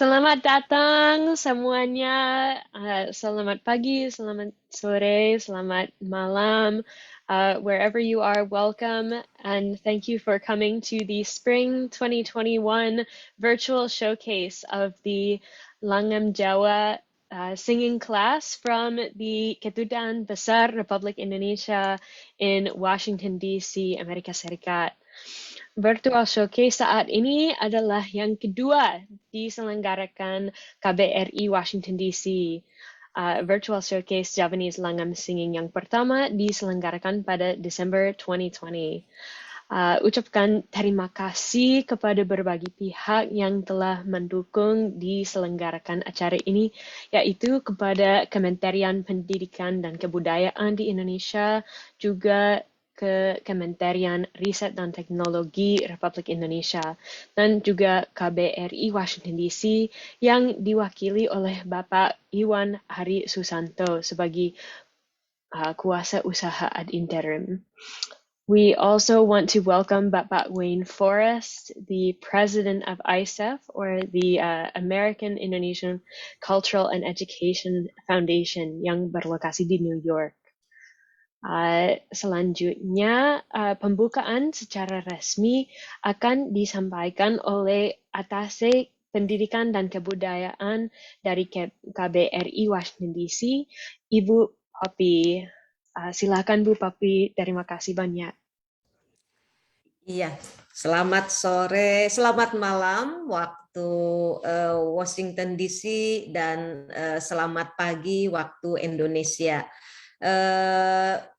Selamat datang semuanya. Selamat pagi, selamat sore, selamat malam. Wherever you are, welcome and thank you for coming to the Spring 2021 virtual showcase of the Langgam Jawa singing class from the Kedutaan Besar Republik Indonesia in Washington, D.C., Amerika Serikat. Virtual Showcase saat ini adalah yang kedua diselenggarakan KBRI Washington DC. Virtual Showcase Javanese Langgam Singing yang pertama diselenggarakan pada Desember 2020. Ucapkan terima kasih kepada berbagai pihak yang telah mendukung diselenggarakan acara ini, yaitu kepada Kementerian Pendidikan dan Kebudayaan di Indonesia, juga ke Kementerian Riset dan Teknologi Republik Indonesia, dan juga KBRI Washington DC yang diwakili oleh Bapak Iwan Hari Susanto sebagai kuasa usaha ad interim. We also want to welcome Bapak Wayne Forrest, the president of ISEF, or the American Indonesian Cultural and Education Foundation yang berlokasi di New York. Selanjutnya, pembukaan secara resmi akan disampaikan oleh Atase Pendidikan dan Kebudayaan dari KBRI Washington DC, Ibu Poppy. Silakan Bu Poppy, terima kasih banyak. Iya, selamat sore, selamat malam waktu Washington DC dan selamat pagi waktu Indonesia.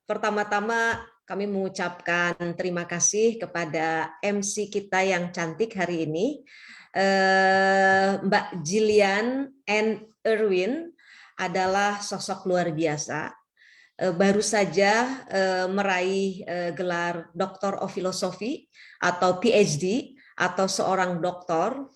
Pertama-tama kami mengucapkan terima kasih kepada MC kita yang cantik hari ini, Mbak Jillian N. Irwin adalah sosok luar biasa. Baru saja meraih gelar Doctor of Philosophy atau PhD atau seorang doktor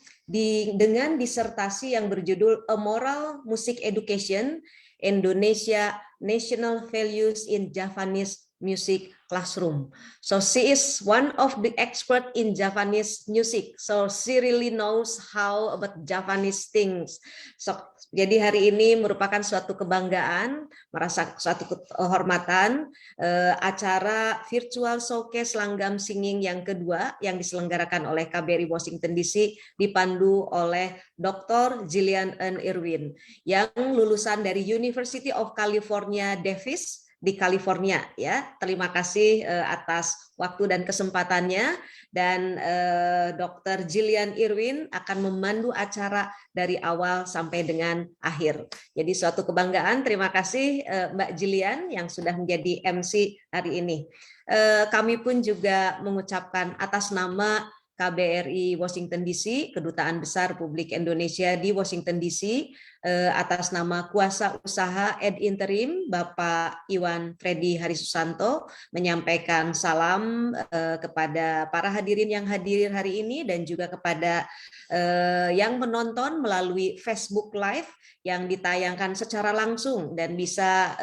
dengan disertasi yang berjudul A Moral Music Education Indonesia National Values in Javanese Music Classroom. So she is one of the expert in Javanese music. So she really knows how about Javanese things. So jadi hari ini merupakan suatu kebanggaan, merasa suatu kehormatan, acara virtual showcase Langgam Singing yang kedua yang diselenggarakan oleh KBRI Washington DC dipandu oleh Dr. Jillian N. Irwin yang lulusan dari University of California Davis di California ya. Terima kasih atas waktu dan kesempatannya, dan Dr. Jillian Irwin akan memandu acara dari awal sampai dengan akhir. Jadi suatu kebanggaan. Terima kasih Mbak Jillian yang sudah menjadi MC hari ini. Kami pun juga mengucapkan atas nama KBRI Washington DC, Kedutaan Besar Republik Indonesia di Washington DC, atas nama kuasa usaha ad interim Bapak Iwan Freddy Hari Susanto, menyampaikan salam kepada para hadirin yang hadir hari ini dan juga kepada yang menonton melalui Facebook Live yang ditayangkan secara langsung dan bisa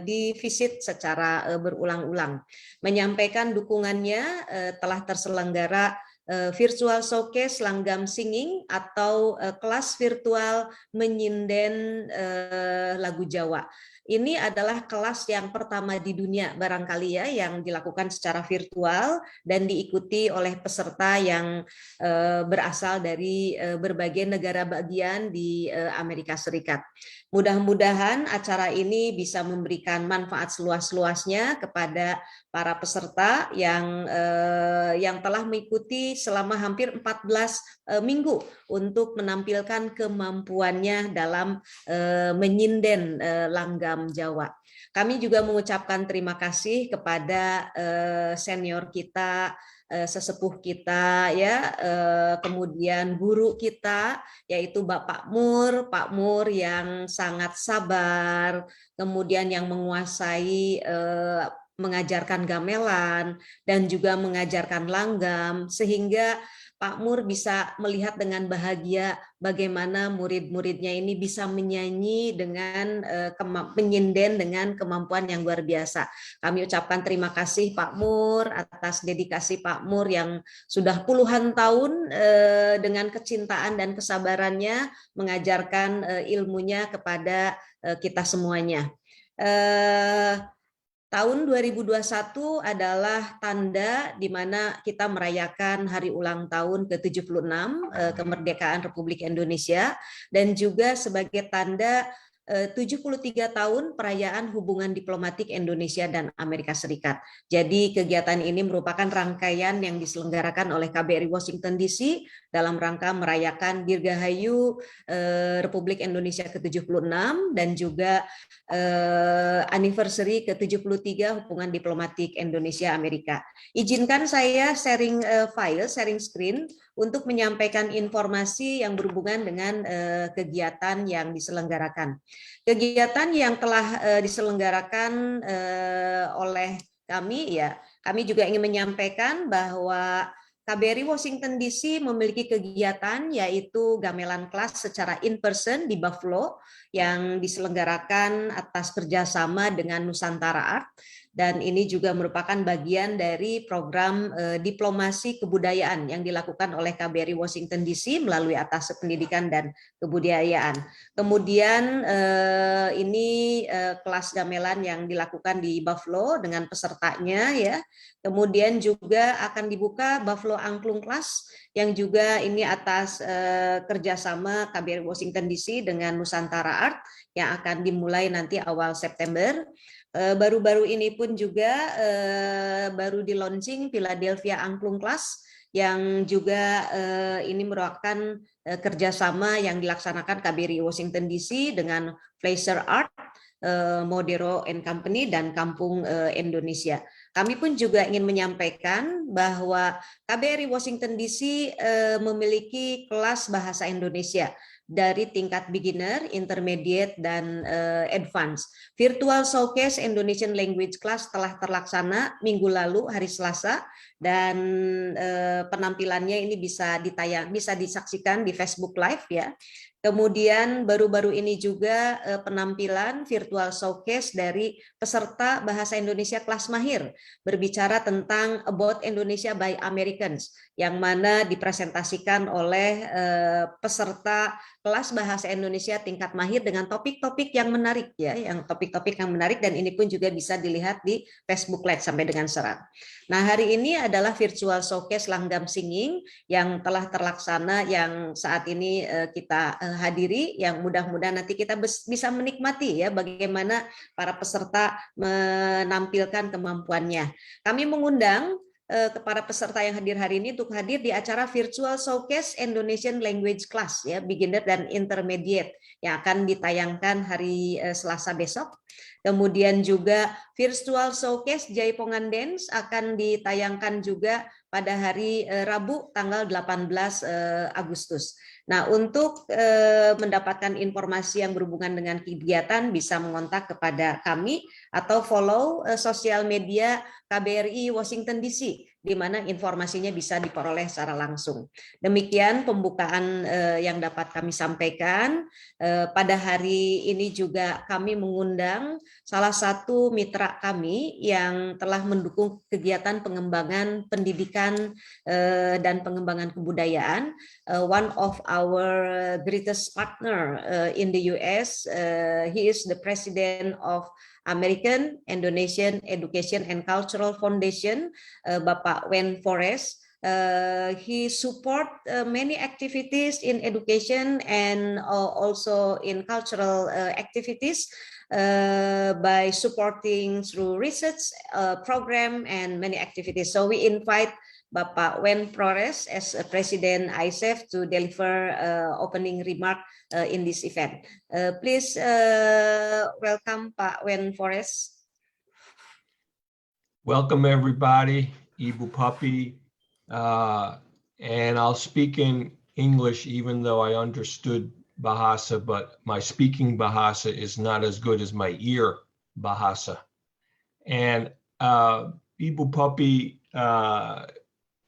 divisit secara berulang-ulang. Menyampaikan dukungannya telah terselenggara virtual showcase Langgam Singing atau kelas virtual menyinden lagu Jawa. Ini adalah kelas yang pertama di dunia barangkali ya yang dilakukan secara virtual dan diikuti oleh peserta yang berasal dari berbagai negara bagian di Amerika Serikat. Mudah-mudahan acara ini bisa memberikan manfaat seluas-luasnya kepada para peserta yang telah mengikuti selama hampir 14 minggu untuk menampilkan kemampuannya dalam menyinden langgam Jawa. Kami juga mengucapkan terima kasih kepada senior kita, sesepuh kita ya, kemudian guru kita yaitu Pak Mur yang sangat sabar, kemudian yang menguasai mengajarkan gamelan dan juga mengajarkan langgam, sehingga Pak Mur bisa melihat dengan bahagia bagaimana murid-muridnya ini bisa menyanyi dengan menyinden dengan kemampuan yang luar biasa. Kami ucapkan terima kasih Pak Mur atas dedikasi Pak Mur yang sudah puluhan tahun dengan kecintaan dan kesabarannya mengajarkan ilmunya kepada kita semuanya. Tahun 2021 adalah tanda di mana kita merayakan hari ulang tahun ke-76 kemerdekaan Republik Indonesia dan juga sebagai tanda 73 tahun perayaan hubungan diplomatik Indonesia dan Amerika Serikat. Jadi kegiatan ini merupakan rangkaian yang diselenggarakan oleh KBRI Washington DC dalam rangka merayakan Dirgahayu Republik Indonesia ke-76 dan juga anniversary ke-73 hubungan diplomatik Indonesia Amerika. Izinkan saya sharing file, sharing screen untuk menyampaikan informasi yang berhubungan dengan kegiatan yang diselenggarakan. Kegiatan yang telah diselenggarakan oleh kami ya, kami juga ingin menyampaikan bahwa KBRI Washington DC memiliki kegiatan yaitu gamelan kelas secara in-person di Buffalo yang diselenggarakan atas kerjasama dengan Nusantara Art. Dan ini juga merupakan bagian dari program diplomasi kebudayaan yang dilakukan oleh KBRI Washington DC melalui Atas Pendidikan dan Kebudayaan. Kemudian ini kelas gamelan yang dilakukan di Buffalo dengan pesertanya ya. Kemudian juga akan dibuka Buffalo Angklung Class yang juga ini atas kerjasama KBRI Washington DC dengan Nusantara Art yang akan dimulai nanti awal September. Baru-baru ini pun juga baru di launching Philadelphia Angklung Class yang juga ini merupakan kerjasama yang dilaksanakan KBRI Washington DC dengan Fleischer Art, Modero and Company, dan Kampung Indonesia. Kami pun juga ingin menyampaikan bahwa KBRI Washington DC memiliki kelas bahasa Indonesia dari tingkat beginner, intermediate, dan advance. Virtual Showcase Indonesian Language Class telah terlaksana minggu lalu hari Selasa dan penampilannya ini bisa disaksikan di Facebook Live ya. Kemudian baru-baru ini juga penampilan virtual showcase dari peserta Bahasa Indonesia kelas mahir berbicara tentang About Indonesia by Americans yang mana dipresentasikan oleh peserta kelas Bahasa Indonesia tingkat mahir dengan topik-topik yang menarik ya, yang topik-topik yang menarik dan ini pun juga bisa dilihat di Facebook Live sampai dengan sekarang. Nah, hari ini adalah virtual showcase Langgam Singing yang telah terlaksana yang saat ini kita hadiri yang mudah-mudahan nanti kita bisa menikmati ya bagaimana para peserta menampilkan kemampuannya. Kami mengundang kepada peserta yang hadir hari ini untuk hadir di acara Virtual Showcase Indonesian Language Class ya beginner dan intermediate yang akan ditayangkan hari Selasa besok. Kemudian juga Virtual Showcase Jaipongan Dance akan ditayangkan juga pada hari Rabu tanggal 18 Agustus. Nah, untuk mendapatkan informasi yang berhubungan dengan kegiatan bisa mengontak kepada kami atau follow sosial media KBRI Washington DC di mana informasinya bisa diperoleh secara langsung. Demikian pembukaan yang dapat kami sampaikan. Pada hari ini juga kami mengundang salah satu mitra kami yang telah mendukung kegiatan pengembangan pendidikan dan pengembangan kebudayaan. One of our greatest partner in the US, he is the president of American Indonesian Education and Cultural Foundation, Bapak Wen Forest. He support many activities in education and also in cultural activities by supporting through research program and many activities. So we invite Bapak Wen Flores as President ISEF to deliver opening remark in this event. Please welcome Pak Wen Flores. Welcome everybody, Ibu Puppy, and I'll speak in English even though I understood Bahasa, but my speaking Bahasa is not as good as my ear Bahasa. And Ibu Puppy,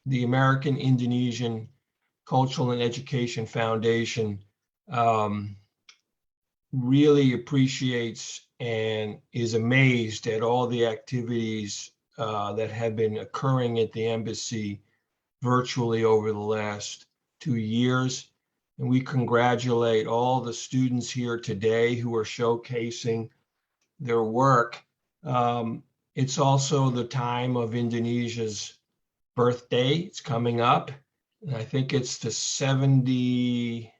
the American Indonesian Cultural and Education Foundation really appreciates and is amazed at all the activities that have been occurring at the embassy virtually over the last 2 years. And we congratulate all the students here today who are showcasing their work. It's also the time of Indonesia's birthday. It's coming up. And I think it's the 76th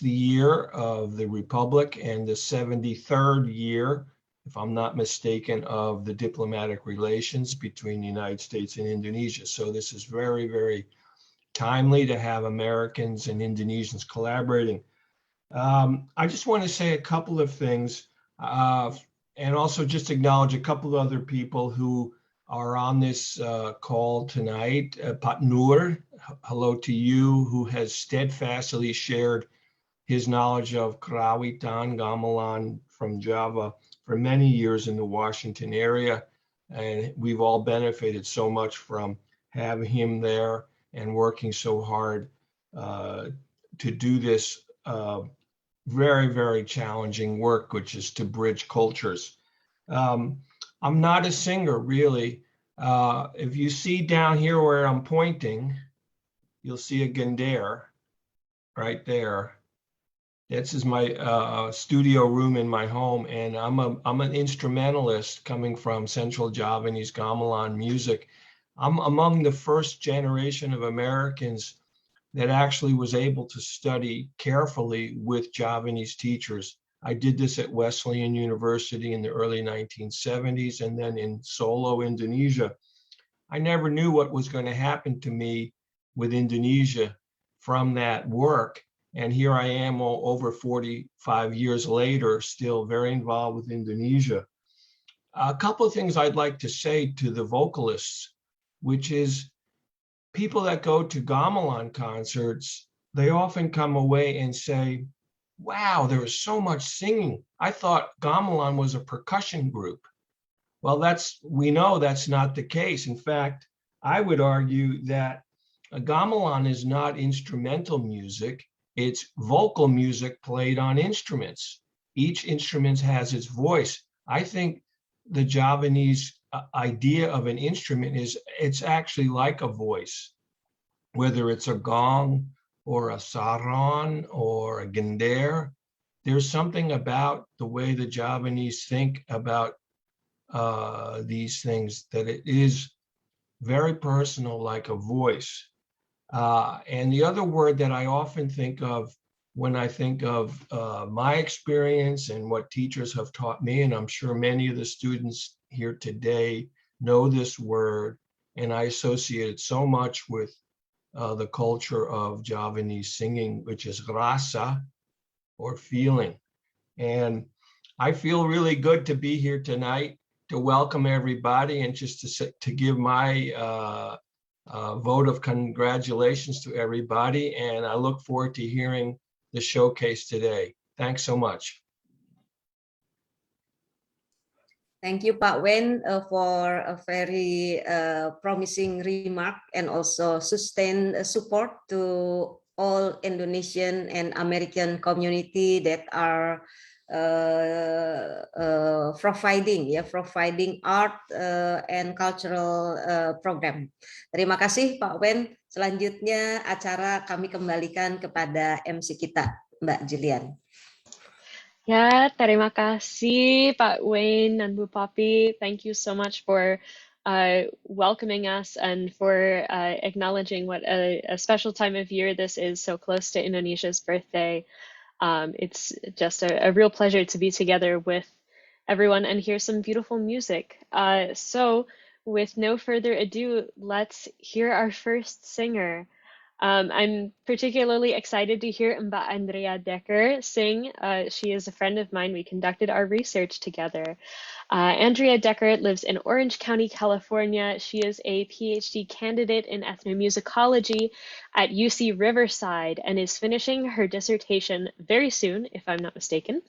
year of the Republic and the 73rd year, if I'm not mistaken, of the diplomatic relations between the United States and Indonesia. So this is very, very timely to have Americans and Indonesians collaborating. I just want to say a couple of things and also just acknowledge a couple of other people who are on this call tonight. Pat Nur, hello to you, who has steadfastly shared his knowledge of Karawitan Gamelan from Java for many years in the Washington area. And we've all benefited so much from having him there and working so hard to do this very, very challenging work, which is to bridge cultures. I'm not a singer, really. If you see down here where I'm pointing, you'll see a Gandhar right there. This is my studio room in my home, and I'm an instrumentalist coming from Central Javanese gamelan music. I'm among the first generation of Americans that actually was able to study carefully with Javanese teachers. I did this at Wesleyan University in the early 1970s, and then in Solo, Indonesia. I never knew what was going to happen to me with Indonesia from that work. And here I am over 45 years later, still very involved with Indonesia. A couple of things I'd like to say to the vocalists, which is people that go to gamelan concerts, they often come away and say, wow, there was so much singing. I thought gamelan was a percussion group. Well, we know that's not the case. In fact, I would argue that a gamelan is not instrumental music. It's vocal music played on instruments. Each instrument has its voice. I think the Javanese idea of an instrument is it's actually like a voice, whether it's a gong or a saron or a gender. There's something about the way the Javanese think about these things that it is very personal, like a voice. And the other word that I often think of when I think of my experience and what teachers have taught me, and I'm sure many of the students here today know this word, and I associate it so much with the culture of Javanese singing, which is rasa, or feeling. And I feel really good to be here tonight to welcome everybody and just to give my vote of congratulations to everybody. And I look forward to hearing the showcase today. Thanks so much. Thank you, Pak Wen, for a very promising remark and also sustained support to all Indonesian and American community that are providing art and cultural program. Terima kasih, Pak Wen. Selanjutnya acara kami kembalikan kepada MC kita, Mbak Julian. Ya, terima kasih Pak Wayne and Bu Poppy. Thank you so much for welcoming us and for acknowledging what a special time of year this is, so close to Indonesia's birthday. It's just a real pleasure to be together with everyone and hear some beautiful music. So with no further ado, let's hear our first singer. I'm particularly excited to hear Mba Andrea Decker sing. She is a friend of mine. We conducted our research together. Andrea Decker lives in Orange County, California. She is a PhD candidate in ethnomusicology at UC Riverside and is finishing her dissertation very soon, if I'm not mistaken,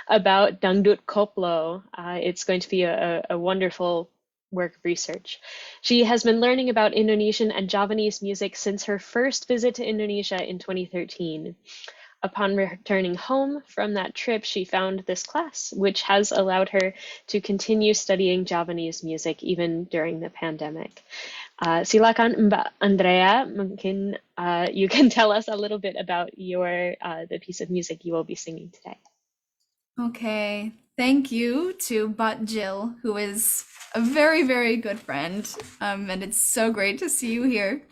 about Dangdut Koplo. It's going to be a wonderful work of research. She has been learning about Indonesian and Javanese music since her first visit to Indonesia in 2013. Upon returning home from that trip, she found this class, which has allowed her to continue studying Javanese music even during the pandemic. Silakan Mbak Andrea, mungkin you can tell us a little bit about the piece of music you will be singing today. Okay, thank you to Bot Jill, who is a very, very good friend, and it's so great to see you here.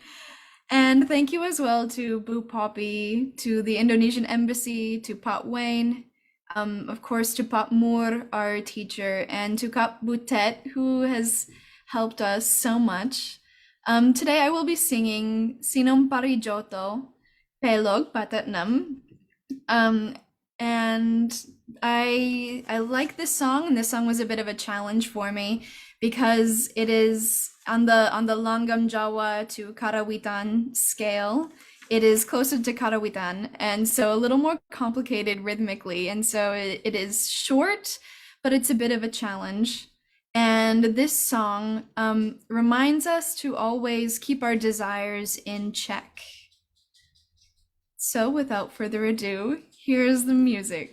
And thank you as well to Boo Poppy, to the Indonesian Embassy, to Pat Wayne, of course to Pat Moore, our teacher, and to Kap Butet, who has helped us so much. Today I will be singing Sinom Parijoto, Pelog Patatnam. And I like this song, and this song was a bit of a challenge for me because it is on the Langgam Jawa to Karawitan scale. It is closer to Karawitan, and so a little more complicated rhythmically, and so it is short, but it's a bit of a challenge. And this song reminds us to always keep our desires in check. So without further ado, here's the music.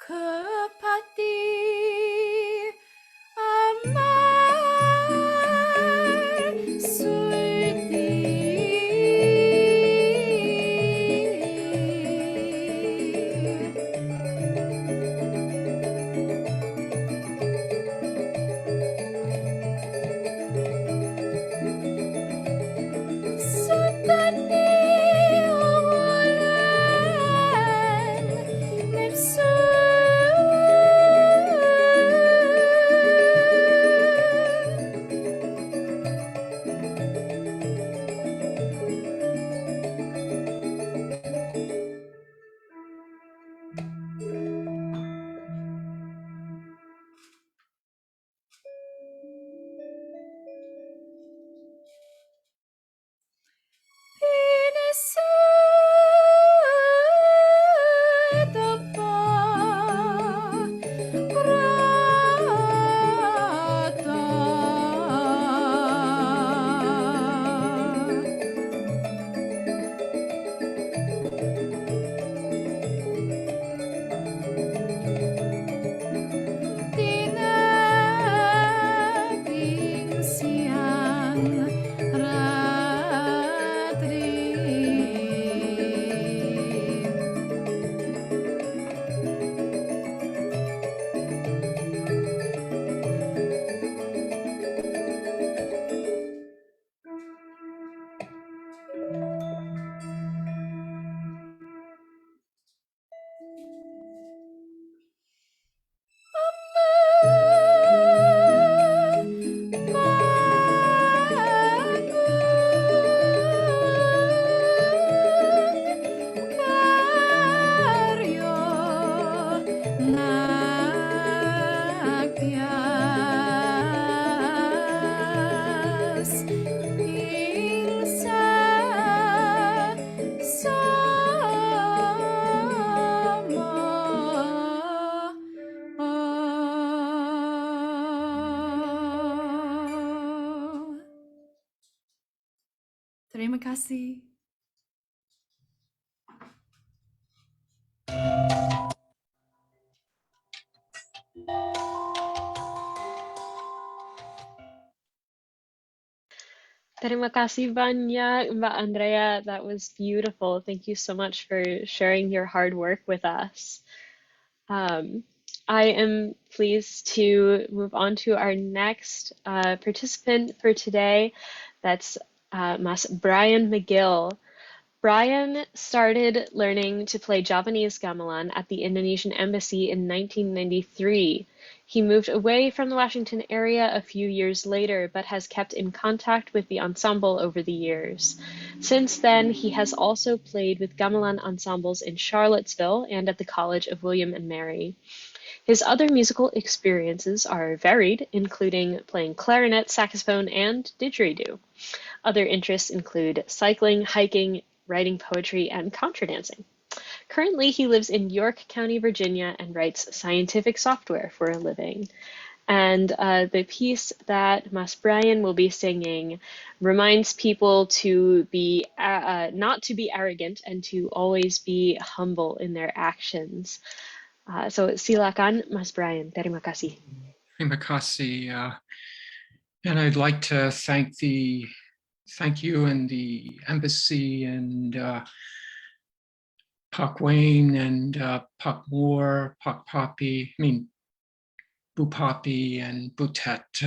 Kepati amar suci sutani awalan nafsu Nakyas ingsa sama. Terima kasih. Terima kasih banyak, Mbak Andrea. That was beautiful. Thank you so much for sharing your hard work with us. I am pleased to move on to our next participant for today. That's Mas Brian McGill. Brian started learning to play Javanese gamelan at the Indonesian Embassy in 1993. He moved away from the Washington area a few years later, but has kept in contact with the ensemble over the years. Since then, he has also played with gamelan ensembles in Charlottesville and at the College of William and Mary. His other musical experiences are varied, including playing clarinet, saxophone, and didgeridoo. Other interests include cycling, hiking, writing poetry, and contra dancing. Currently, he lives in York County, Virginia, and writes scientific software for a living. And the piece that Mas Brian will be singing reminds people to be not to be arrogant and to always be humble in their actions. So silakan, Mas Brian. Terima kasih. Terima kasih. And I'd like to thank you and the embassy and Pak Wayne and Pak Moore, Pak Poppy, Bupapi and Butet.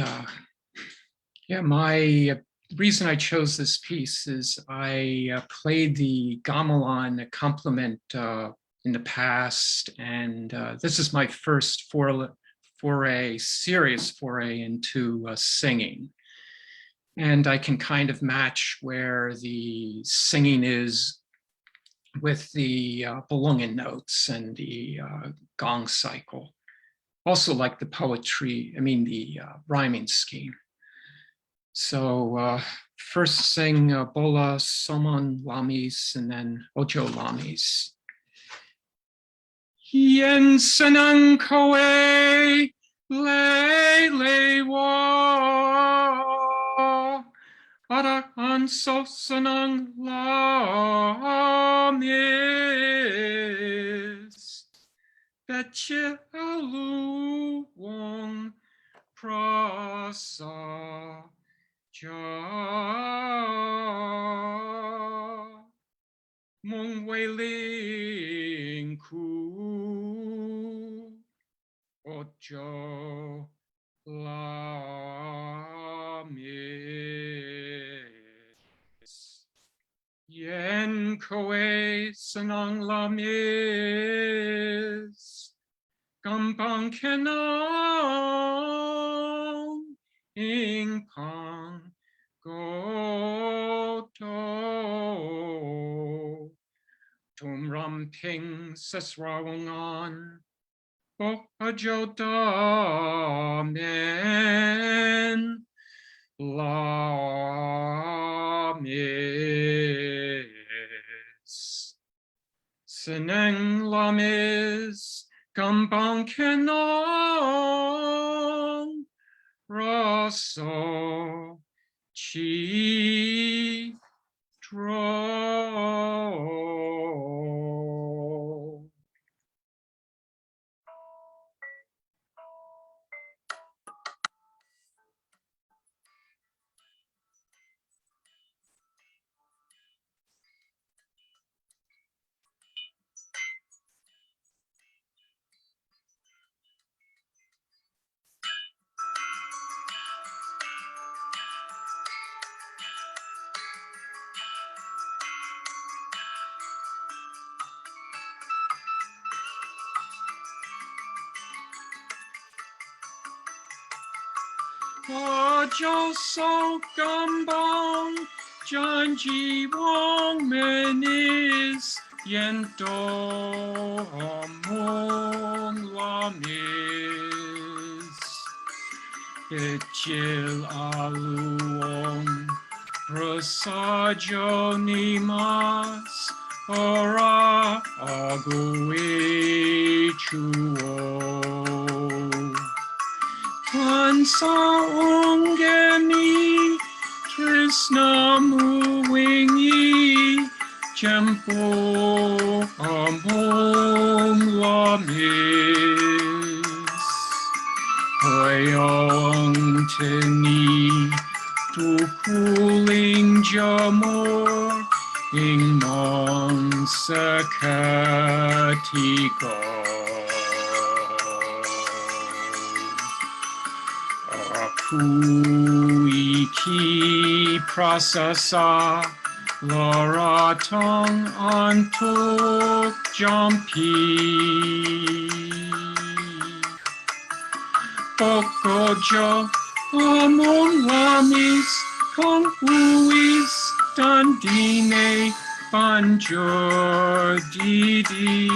My reason I chose this piece is I played the gamelan accompaniment in the past, and this is my first serious foray into singing. And I can kind of match where the singing is with the belungen notes and the gong cycle. Also like the poetry, the rhyming scheme. So first sing Bola Somon Lamis and then Ojo Lamis. Yen senang kowe le wa Ara anso senang lamis Betche alu wong prasa Mong Wailing Ku Ojo Lamis Yen Koe Sanang Lamis Gampang Kenang Ing Pang Goto Tum Ramping Sesrawangan Bo Ajodamen Lamis Seneng Lamis Gampang Kenang Raso Chi Dro. Ojo so gambang janji wong menis yen do mong la Kecil aluong prasaja nimas ora agawe chuo. Tansa onggemi tresnamu wingi Jempo among lamis Koyong teni tukuling jamor ing mong sakatiko Aku iki prasasa Laratong antuk jampi Pokojo among lamis kong uis dan dine banjur didis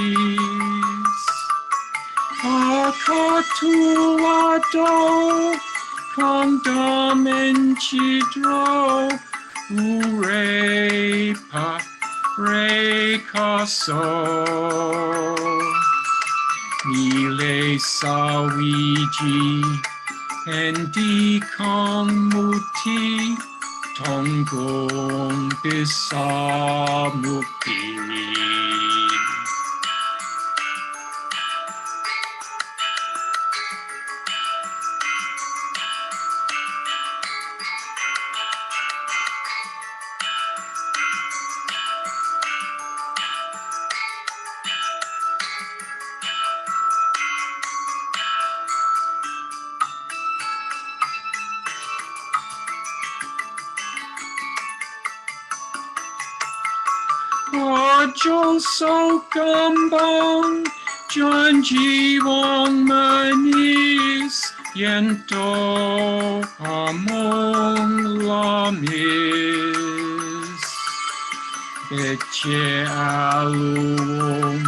Akatulado kong damen cidro Urepa rekaso Nile sawiji Endi kong muti Tonggong bisa mukti Ojo so gambang janji wong manis Yento among lamis Ece alum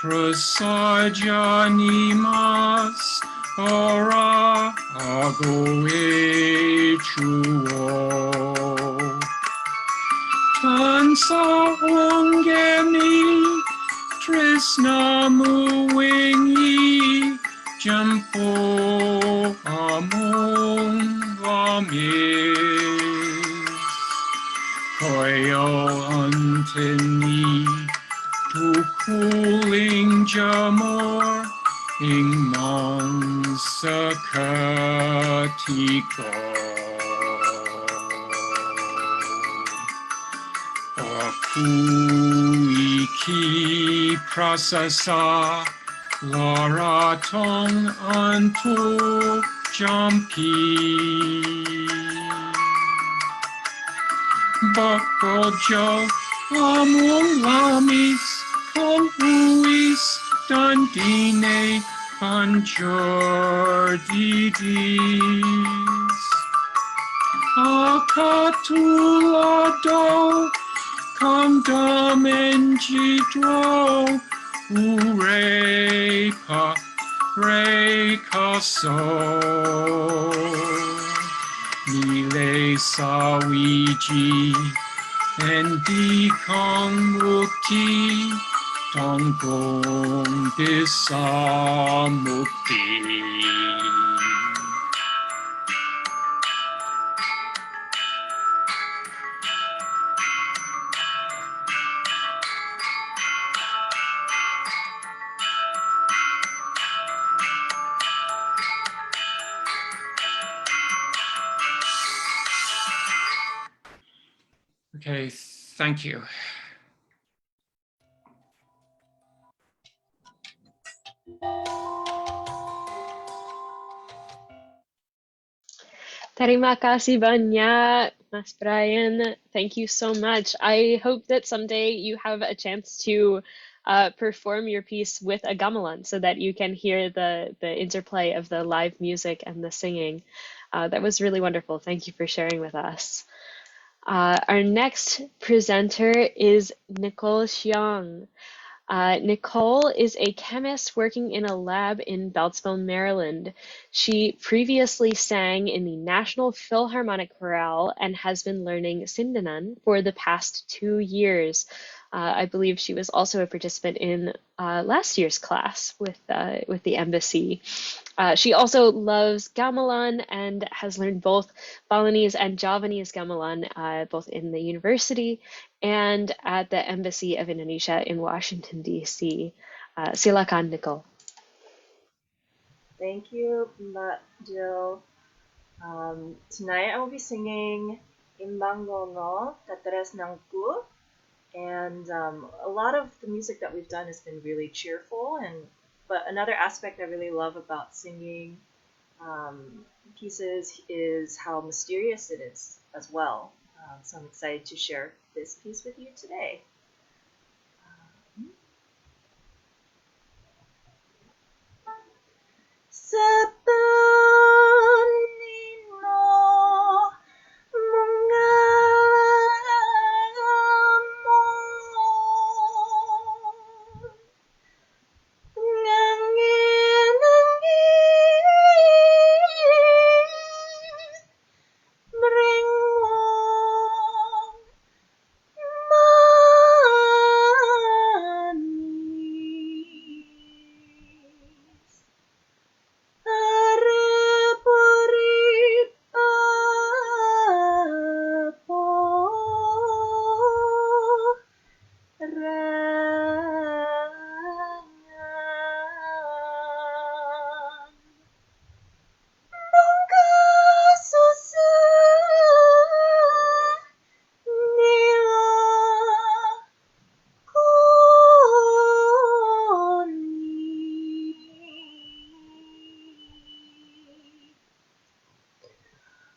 prasaja nimas Ora agawe chuo Tansa onggemi tresnamu wingi Jempo among lamis Koyo anteni tukuling jamor ing mong sakatiko Aku iki prasasa laratong antuk jampi Bakojo among lamis kong uis dan dine banjur didis Akatulado kong damen jidro urepa rekaso Nile sawiji endi kong mukti Tonggong bisa mukti Okay, thank you. Terima kasih banyak, Mas Brian. Thank you so much. I hope that someday you have a chance to perform your piece with a gamelan so that you can hear the interplay of the live music and the singing. That was really wonderful. Thank you for sharing with us. Our next presenter is Nicole Xiong. Nicole is a chemist working in a lab in Beltsville, Maryland. She previously sang in the National Philharmonic Chorale and has been learning Sindanan for the past 2 years. I believe she was also a participant in last year's class with the embassy. She also loves gamelan and has learned both Balinese and Javanese gamelan, both in the university and at the Embassy of Indonesia in Washington, D.C. Silakan, Nicole. Thank you, Mbak Jill. Tonight I will be singing Imbangono Teteres Nangku, and a lot of the music that we've done has been really cheerful, but another aspect I really love about singing pieces is how mysterious it is as well. So I'm excited to share this piece with you today. Sepenino mengalamon ngangi-nangi mring wong manis arep urip apa rangan mung kesusahan nila koni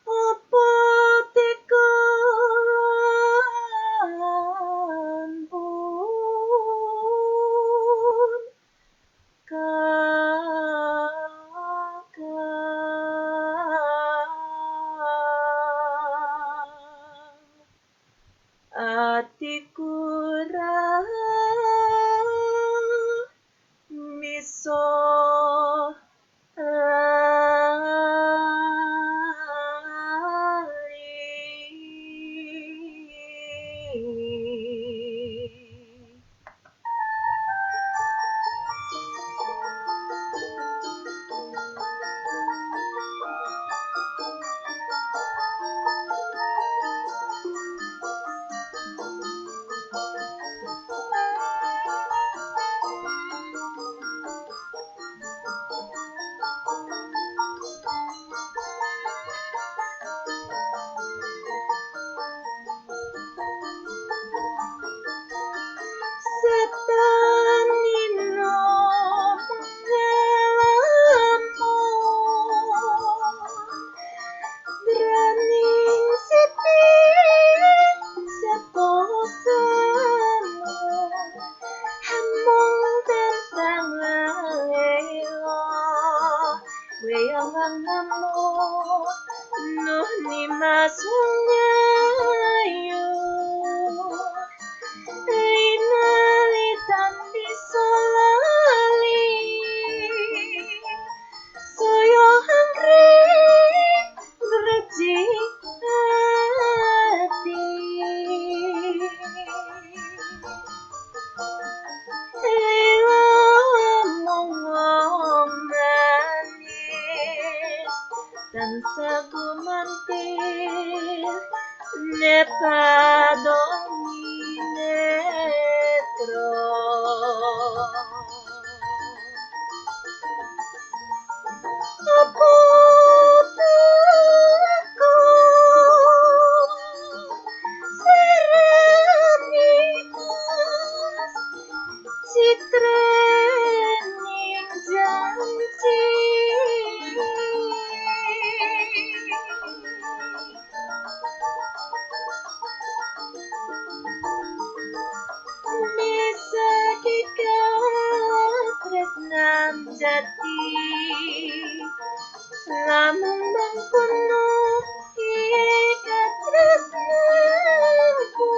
apa tekalan pun kakang atiku ra miso lali. Sepenino mengalamon Draning siti sepotemu Hamong tentang lela Weyangan namu Nuh ni masungayu Inalitan disolali Soyo hangri berjing hati Lila mongong manis Dan sagumantir Nepadongi netro Apa teko serenitas Citrening janji Bisa kikat tresnan jati Lamun mangkono ikat tresnanku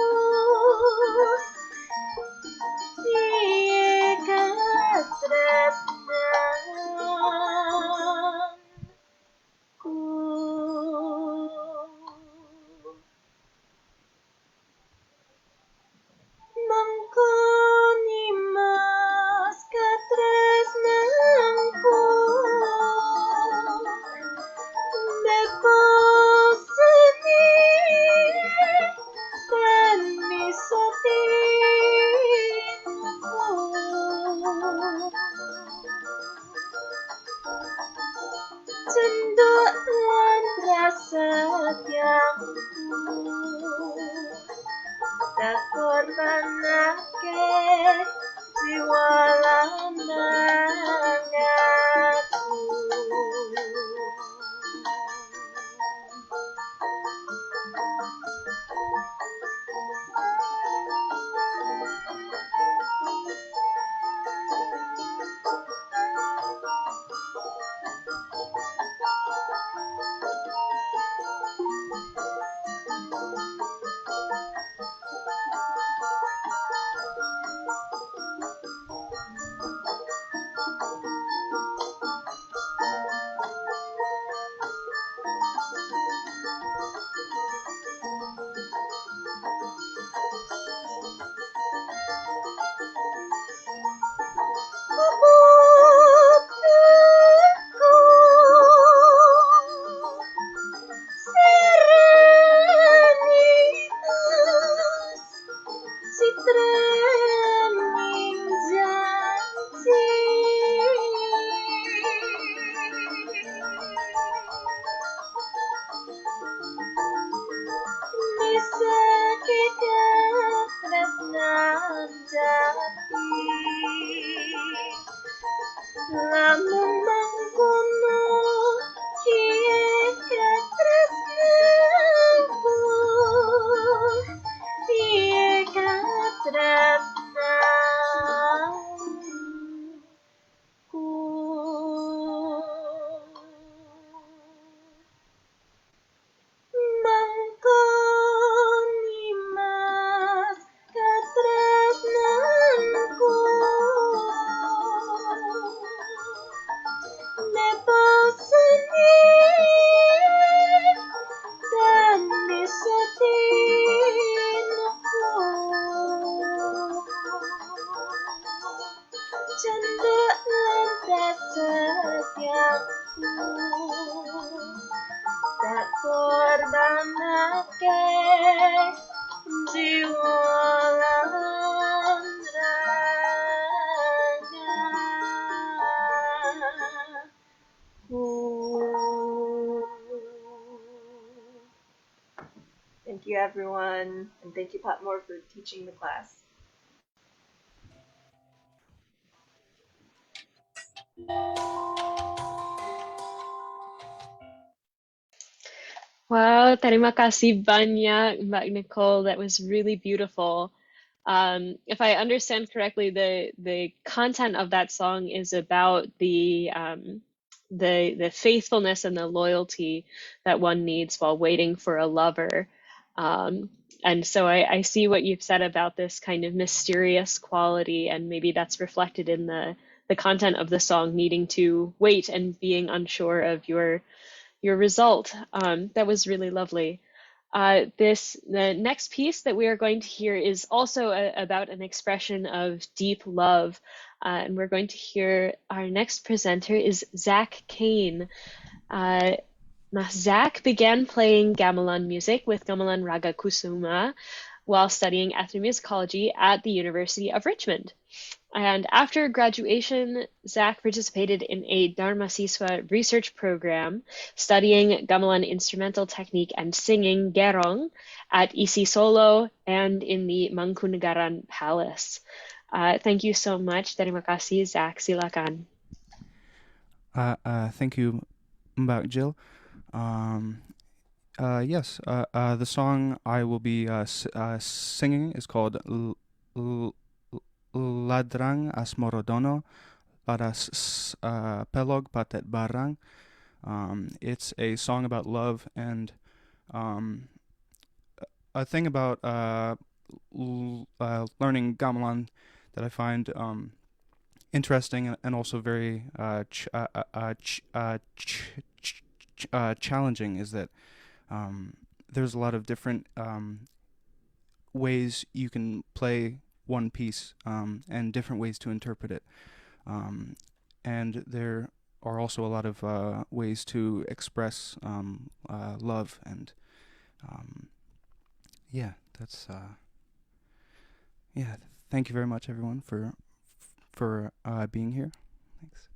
lamun mangkono iye katresnaku iye katresnaku. Mangkoni mas katresnanku bebasani dan disetinku cendek lantas setiaku tak korbanake jiwa lan ragaku. Thank you, everyone, and thank you, Patmore, for teaching the class. Wow, terima kasih banyak, Mbak Nicole. That was really beautiful. If I understand correctly, the content of that song is about the faithfulness and the loyalty that one needs while waiting for a lover. And so I see what you've said about this kind of mysterious quality, and maybe that's reflected in the content of the song, needing to wait and being unsure of your result. That was really lovely. The next piece that we are going to hear is also about an expression of deep love. And we're going to hear our next presenter is Zach Kane. Zach began playing gamelan music with Gamelan Raga Kusuma while studying ethnomusicology at the University of Richmond. And after graduation, Zach participated in a Dharmasiswa research program studying gamelan instrumental technique and singing gerong at Isi Solo and in the Mangkunegaran Palace. Thank you so much. Terima kasih, Zach. Silakan. Thank you, Mbak Jill. Yes, the song I will be singing is called Ladrang Asmorodono para Pelog Patet Barang. It's a song about love, and a thing about learning gamelan that I find interesting and also very challenging is that there's a lot of different ways you can play one piece and different ways to interpret it. And there are also a lot of ways to express love, and yeah, that's yeah. Thank you very much, everyone, for being here. Thanks.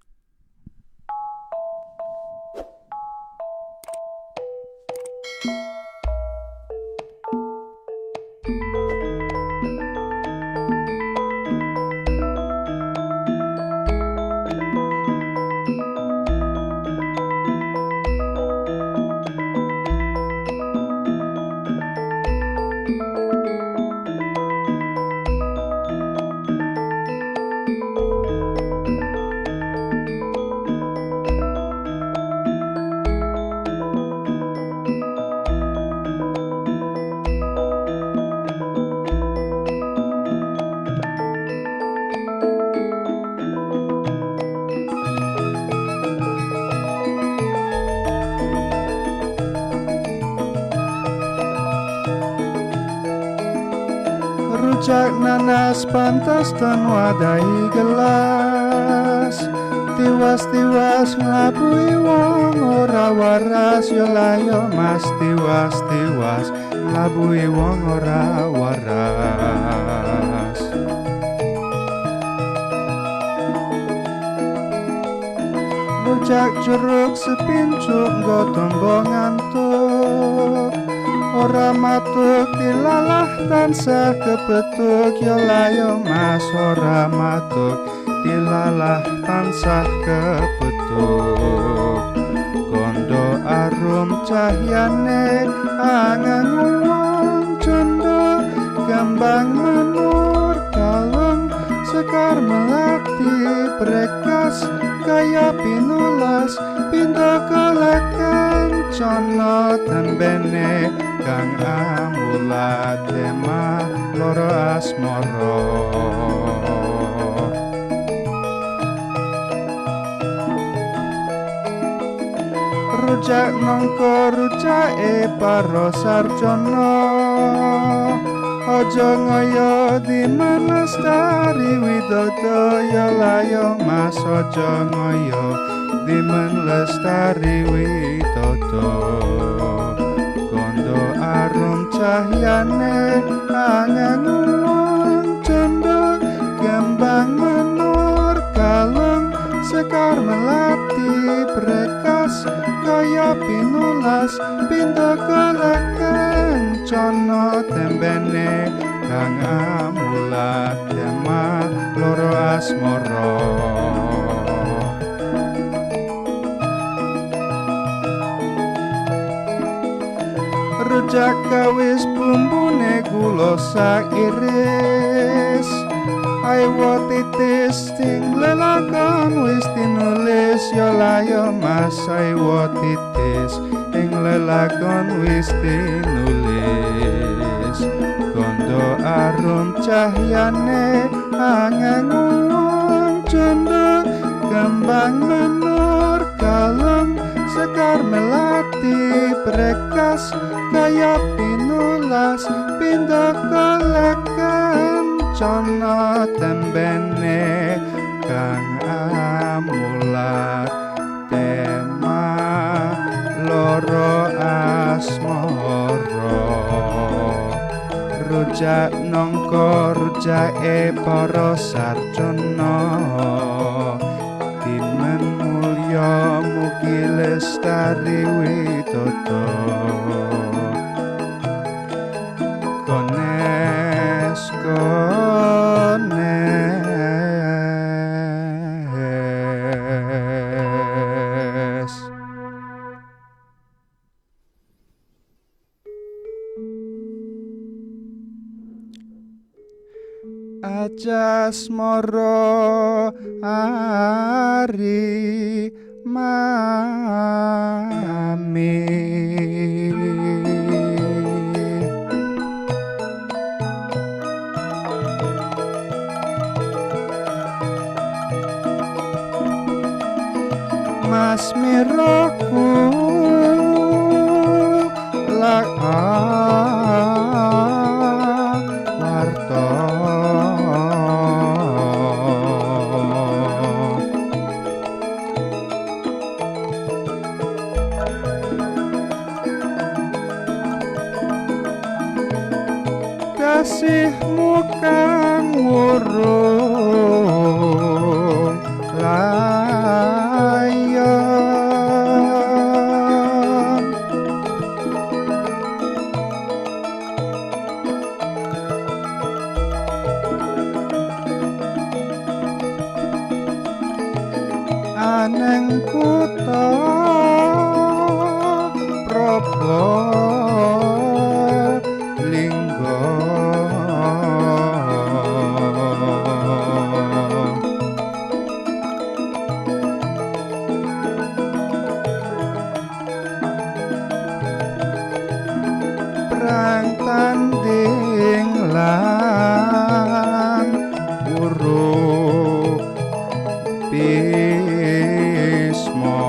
Rujak nanas pantas dan wadai gelas, tiwas-tiwas ngabui wong ora waras, yo layo mas tiwas-tiwas ngabui wong ora waras. Rujak jeruk sepincuk nggo tombo ngantuk, ora matuk dilalah tansah kepetuk, yo layo mas ora matuk dilalah tansah kepethuk kondo arum cahyane angen wong cendha kembang menur kalem sekar melati prekas kaya pinulas pindah kelekan cono tembene kang amulat tema loro asmoro rujak nongko rujake para sarjana aja ngaya di Lestari widodaya layong mas aja ngaya di Lestari widodaya kondo arum cahyane angen wong cendha kembang menur kalem sekar melati prekas kaya pinulas pindah kelekan cono tembene kang amulat tema loro asmoro rujak kawis bumbune gula sairis ayo titis ting lelagon wis tinulis ya layo mas ayo titis ing lelagon wis tinulis kondo arum cahyane angen wong cendha kembang menur kalem sekar melati prekas kaya pinulas pindah kelekan cono tembene kang amulat tema loro asmoro rujak nongko rujake para sarjana timen mulya mugi lestari widodaya kones ajas moro ari mami mas miroku lak warta kasihmu kang wurung layang aneng kutha Probolinggo perang tanding lan buruk bismo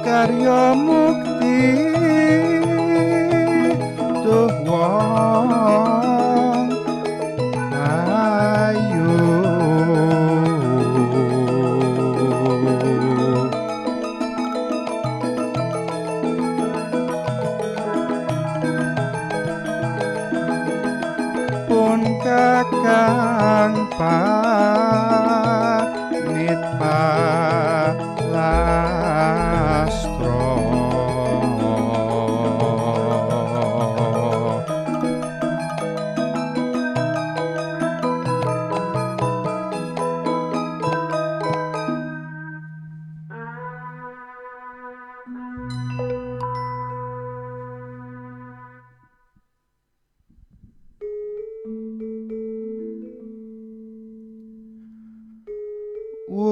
karya mukti tuh wong ayu pun kakang pamit palas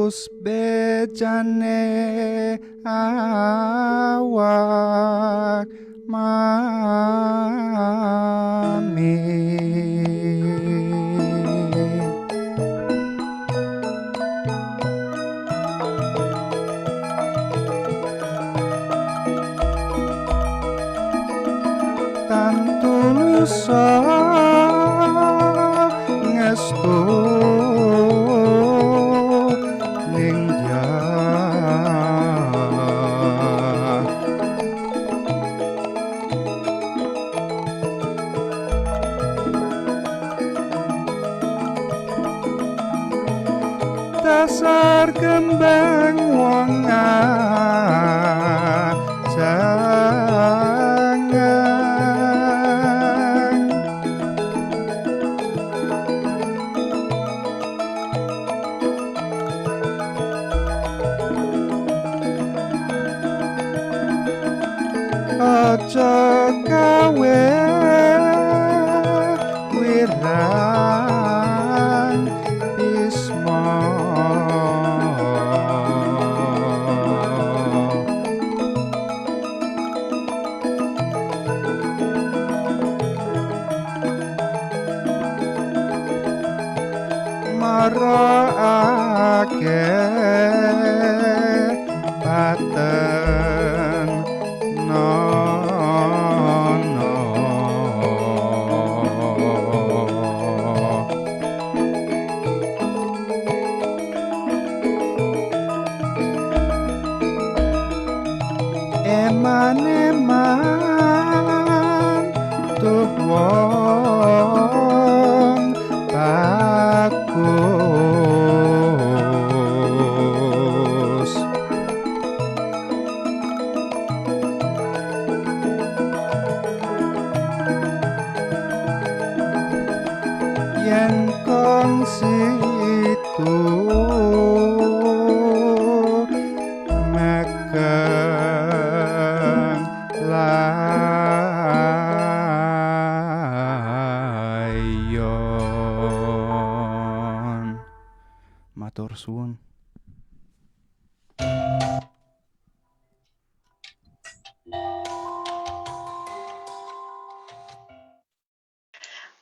tulus bejane awak mami. Tan tulus ngestu ning dasar kembang wong jangan aja gawe wirang bisma. Marake paten nono. Eman tuh wong bagus. Yen kongsi itu megang layon. Matur suwun.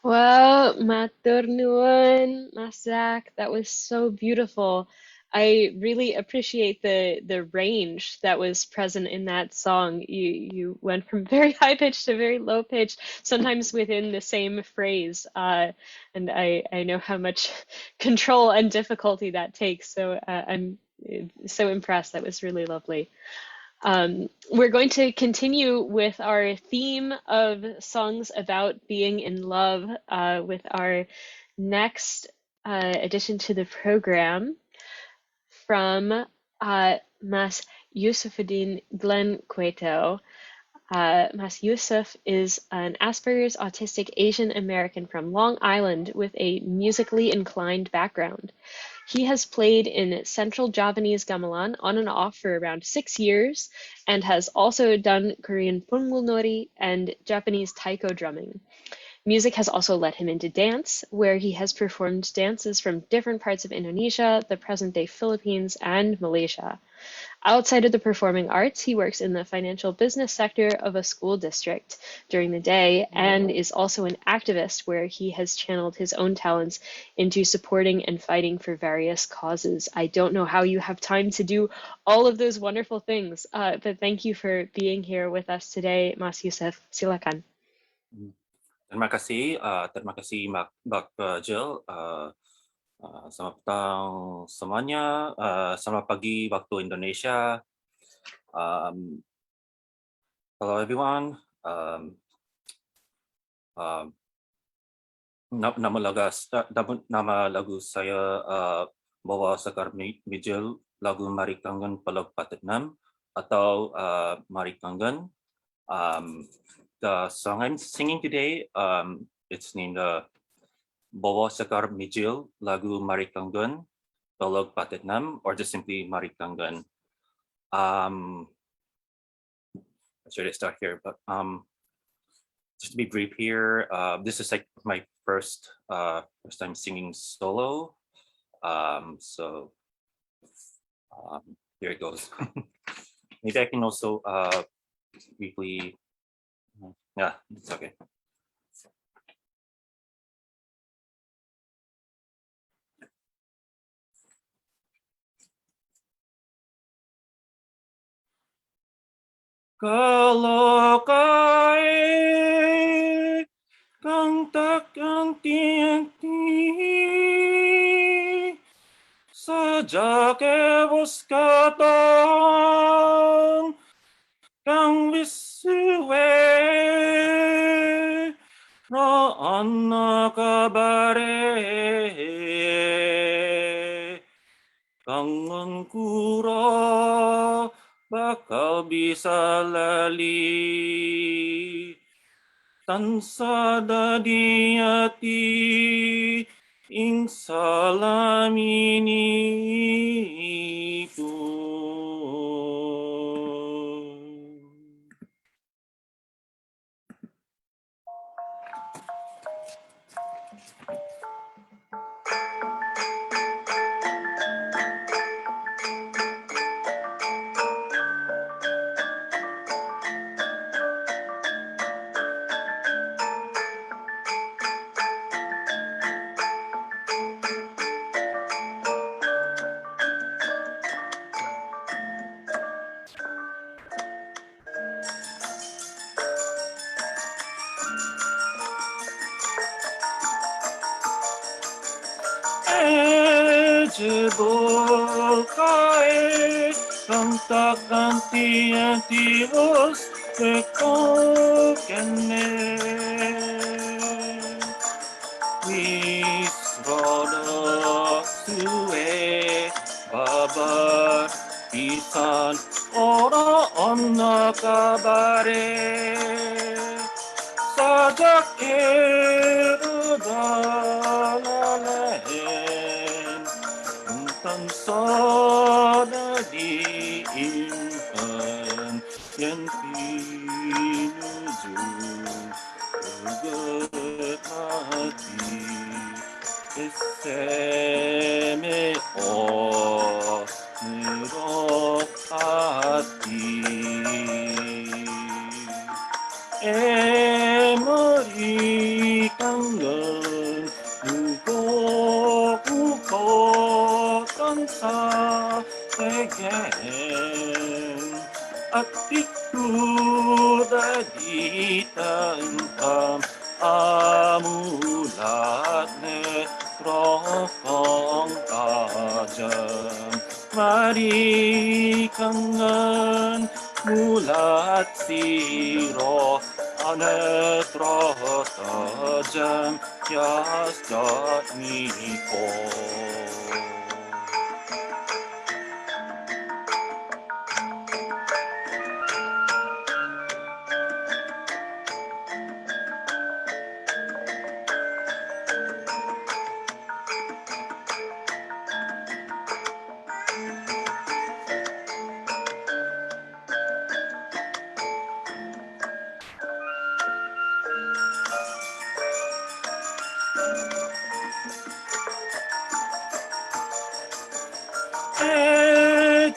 Well, matur nuwun, Mas Zach. That was so beautiful. I really appreciate the range that was present in that song. You went from very high pitch to very low pitch, sometimes within the same phrase. And I know how much control and difficulty that takes. So I'm so impressed. That was really lovely. We're going to continue with our theme of songs about being in love with our next addition to the program from Mas Yusufuddin Glenn Cueto. Mas Yusuf is an Asperger's autistic Asian American from Long Island with a musically inclined background. He has played in Central Javanese gamelan on and off for around 6 years and has also done Korean punggulnori and Japanese taiko drumming. Music has also led him into dance, where he has performed dances from different parts of Indonesia, the present-day Philippines, and Malaysia. Outside of the performing arts, he works in the financial business sector of a school district during the day and is also an activist where he has channeled his own talents into supporting and fighting for various causes. I don't know how you have time to do all of those wonderful things, but thank you for being here with us today, Mas Yusuf. Silakan. Terima kasih Mbak Jill. Selamat petang semuanya. Selamat pagi waktu Indonesia. Hello everyone. Nama lagu saya Bawa Sekar Mijil, lagu Mari Kangen Peluk Patut 6 atau Mari Kangen. The song I'm singing today, it's named Bawa Sekar Mijil, lagu Mari Kangen Peluk Patut 6, or just simply Mari Kangen. Should I start here? But just to be brief here, this is like my first time singing solo. So Here it goes. Maybe I can also briefly, yeah, it's okay. Kalau kau kang takang tiang saja ke bos katong kang bisuwe raan na kabare kang angkura bakal bisa lali tansa dadi ati ing salamini itu. Jebol kae kang takkan tios teko kene wis rada suwe babar pisan ora ana kabare sajak dalalen tan sada diimpan yang pinuju ugat hati eseme o nirot hati Emery kangen ugo tansa tegen atiku dadi tangkam amulat netrokong tajam mari kangen mulat siro anetro tajam yas jatniko.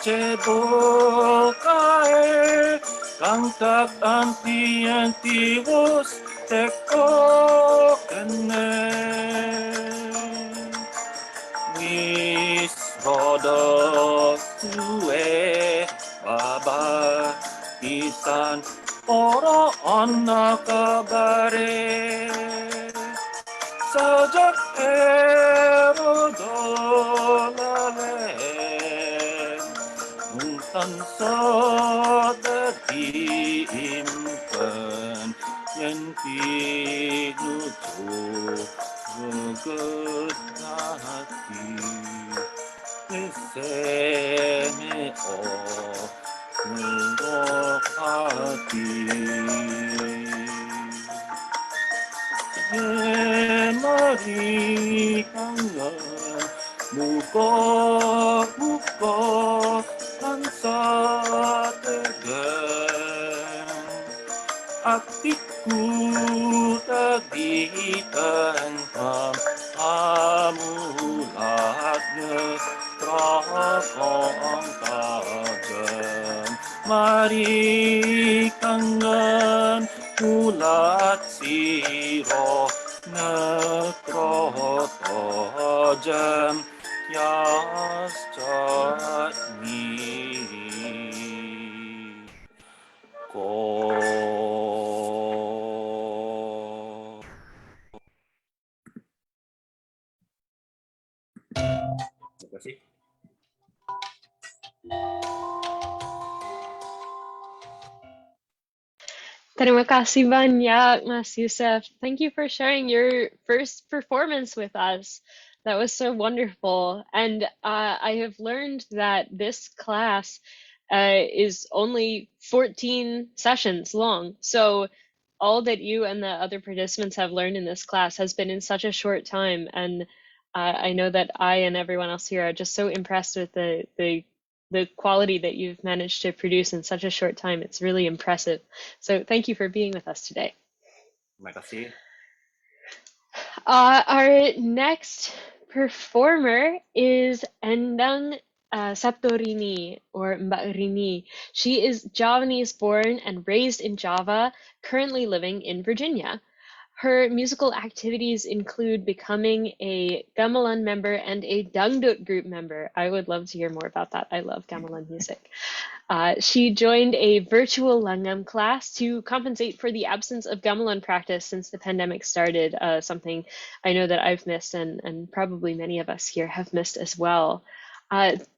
Jebol kae kang tak anti-antiwos teko kene wis rada suwe babar pisan ora ana kabare sajak erodolalen untan sada diimpan yang pinuju ugat hati eseme o nirok hati Mari kangen muka tansa tegen atiku tadi tentang amulat Netrokong tajem Mari kangen ulat siro Netro tajem Yas jatni Ko Terima kasih. Terima kasih banyak, Mas Yusuf. Thank you for sharing your first performance with us. That was so wonderful. And I have learned that this class is only 14 sessions long. So all that you and the other participants have learned in this class has been in such a short time. And I know that I and everyone else here are just so impressed with the quality that you've managed to produce in such a short time. It's really impressive. So thank you for being with us today. Terima kasih. Our next performer is Endang Saptorini, or Mbak Rini. She is Javanese born and raised in Java, currently living in Virginia. Her musical activities include becoming a gamelan member and a dangdut group member. I would love to hear more about that. I love gamelan music. She joined a virtual Langgam class to compensate for the absence of gamelan practice since the pandemic started, something I know that I've missed and probably many of us here have missed as well.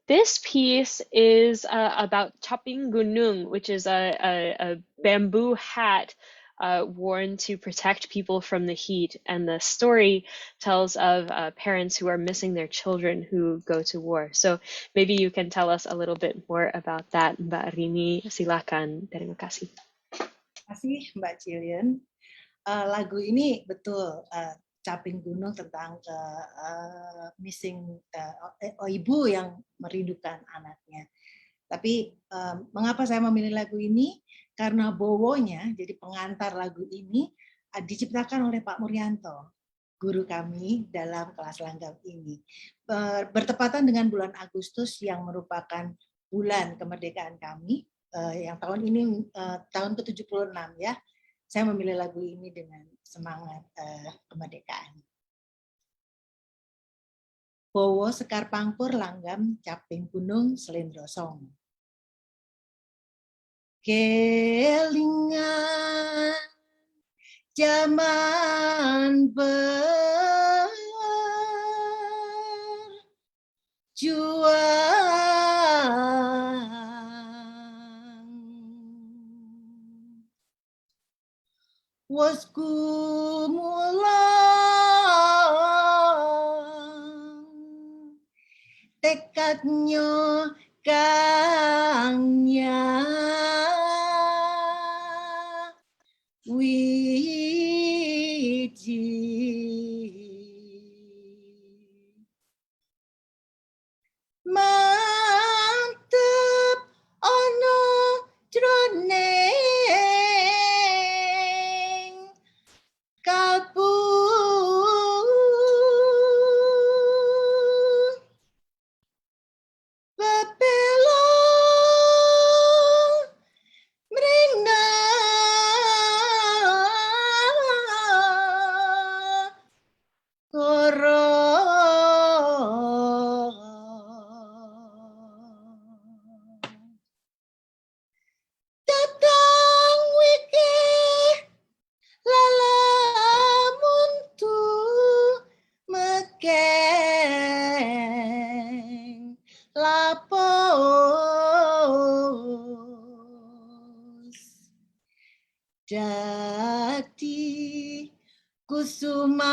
This piece is about chopping gunung, which is a bamboo hat worn to protect people from the heat. And the story tells of parents who are missing their children who go to war. So maybe you can tell us a little bit more about that, Mbak Rini. Silakan. Terima kasih. Terima kasih Mbak Cilian. Lagu ini betul Caping Gunung tentang ibu yang merindukan anaknya. Tapi mengapa saya memilih lagu ini? Karena bowonya, jadi pengantar lagu ini diciptakan oleh Pak Muryanto, guru kami dalam kelas langgam ini. Bertepatan dengan bulan Agustus yang merupakan bulan kemerdekaan kami, yang tahun ini tahun ke-76 ya. Saya memilih lagu ini dengan semangat kemerdekaan. Bowo Sekar Pangpur Langgam Caping Gunung Selendrosong. Kelingan zaman berjuang was gumulang tekadnya kangnya wiji mantep ono jroning kalbu bebelong mrina koro datang wiki lalamun tu mekeng lapos dadi kusumaning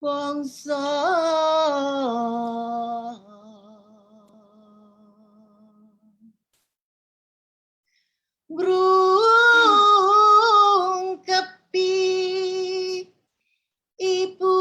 bangsa Grung kepi ibu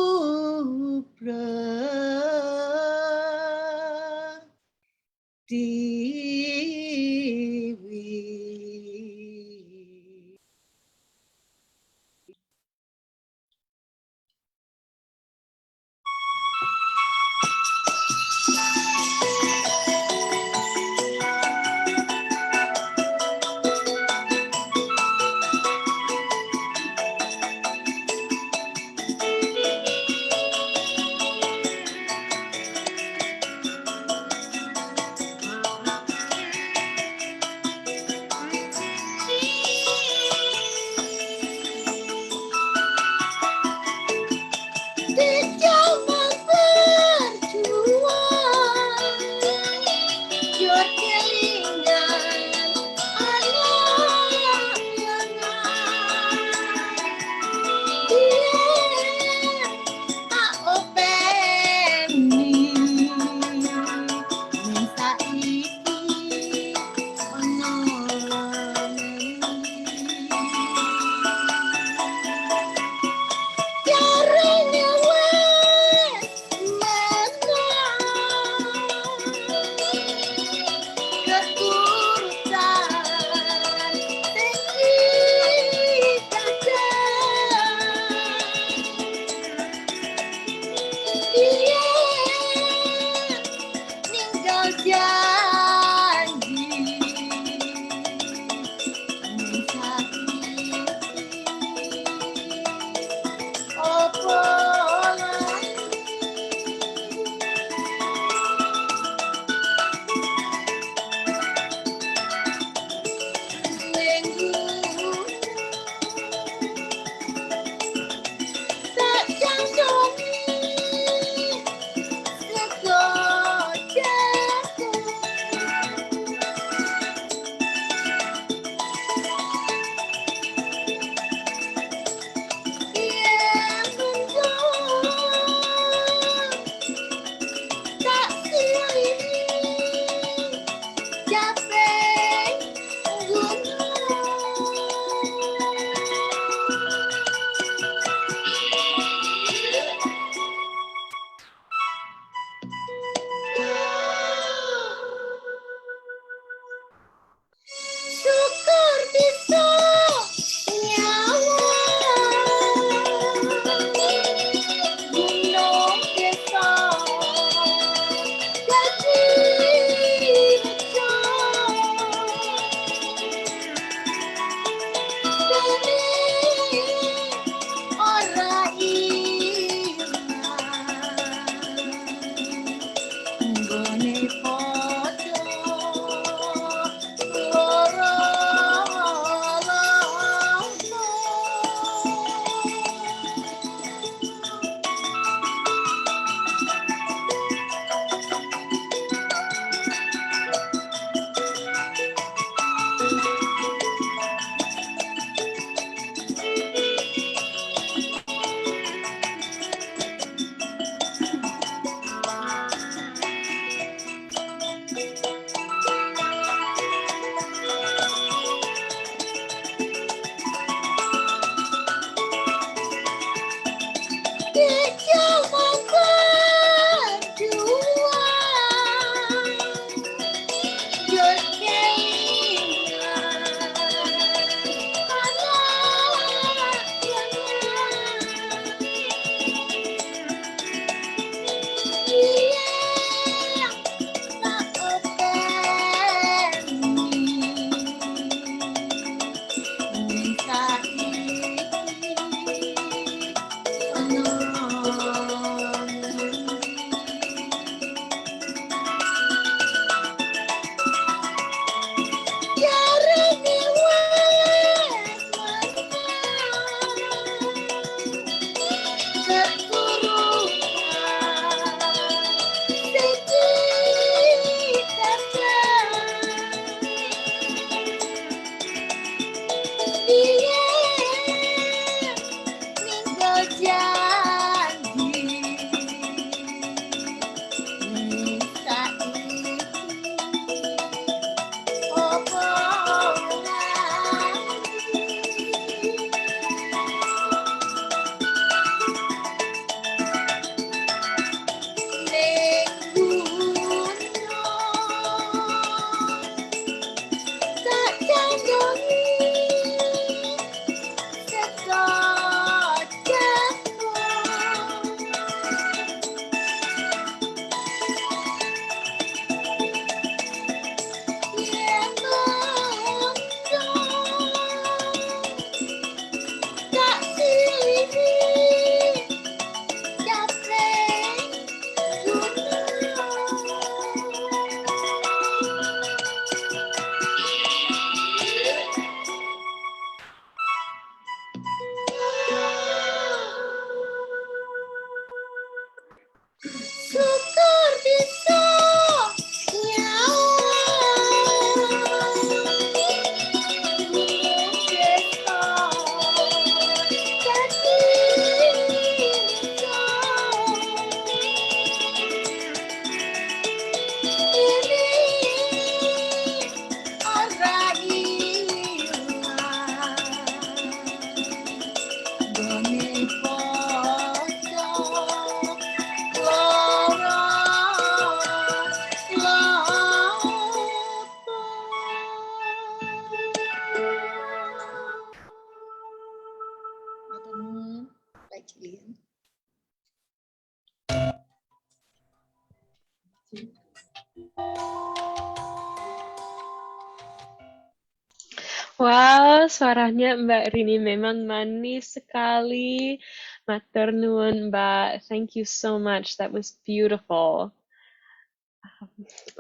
Wow, suaranya Mbak Rini memang manis sekali. Matur nuwun, Mbak. Thank you so much. That was beautiful.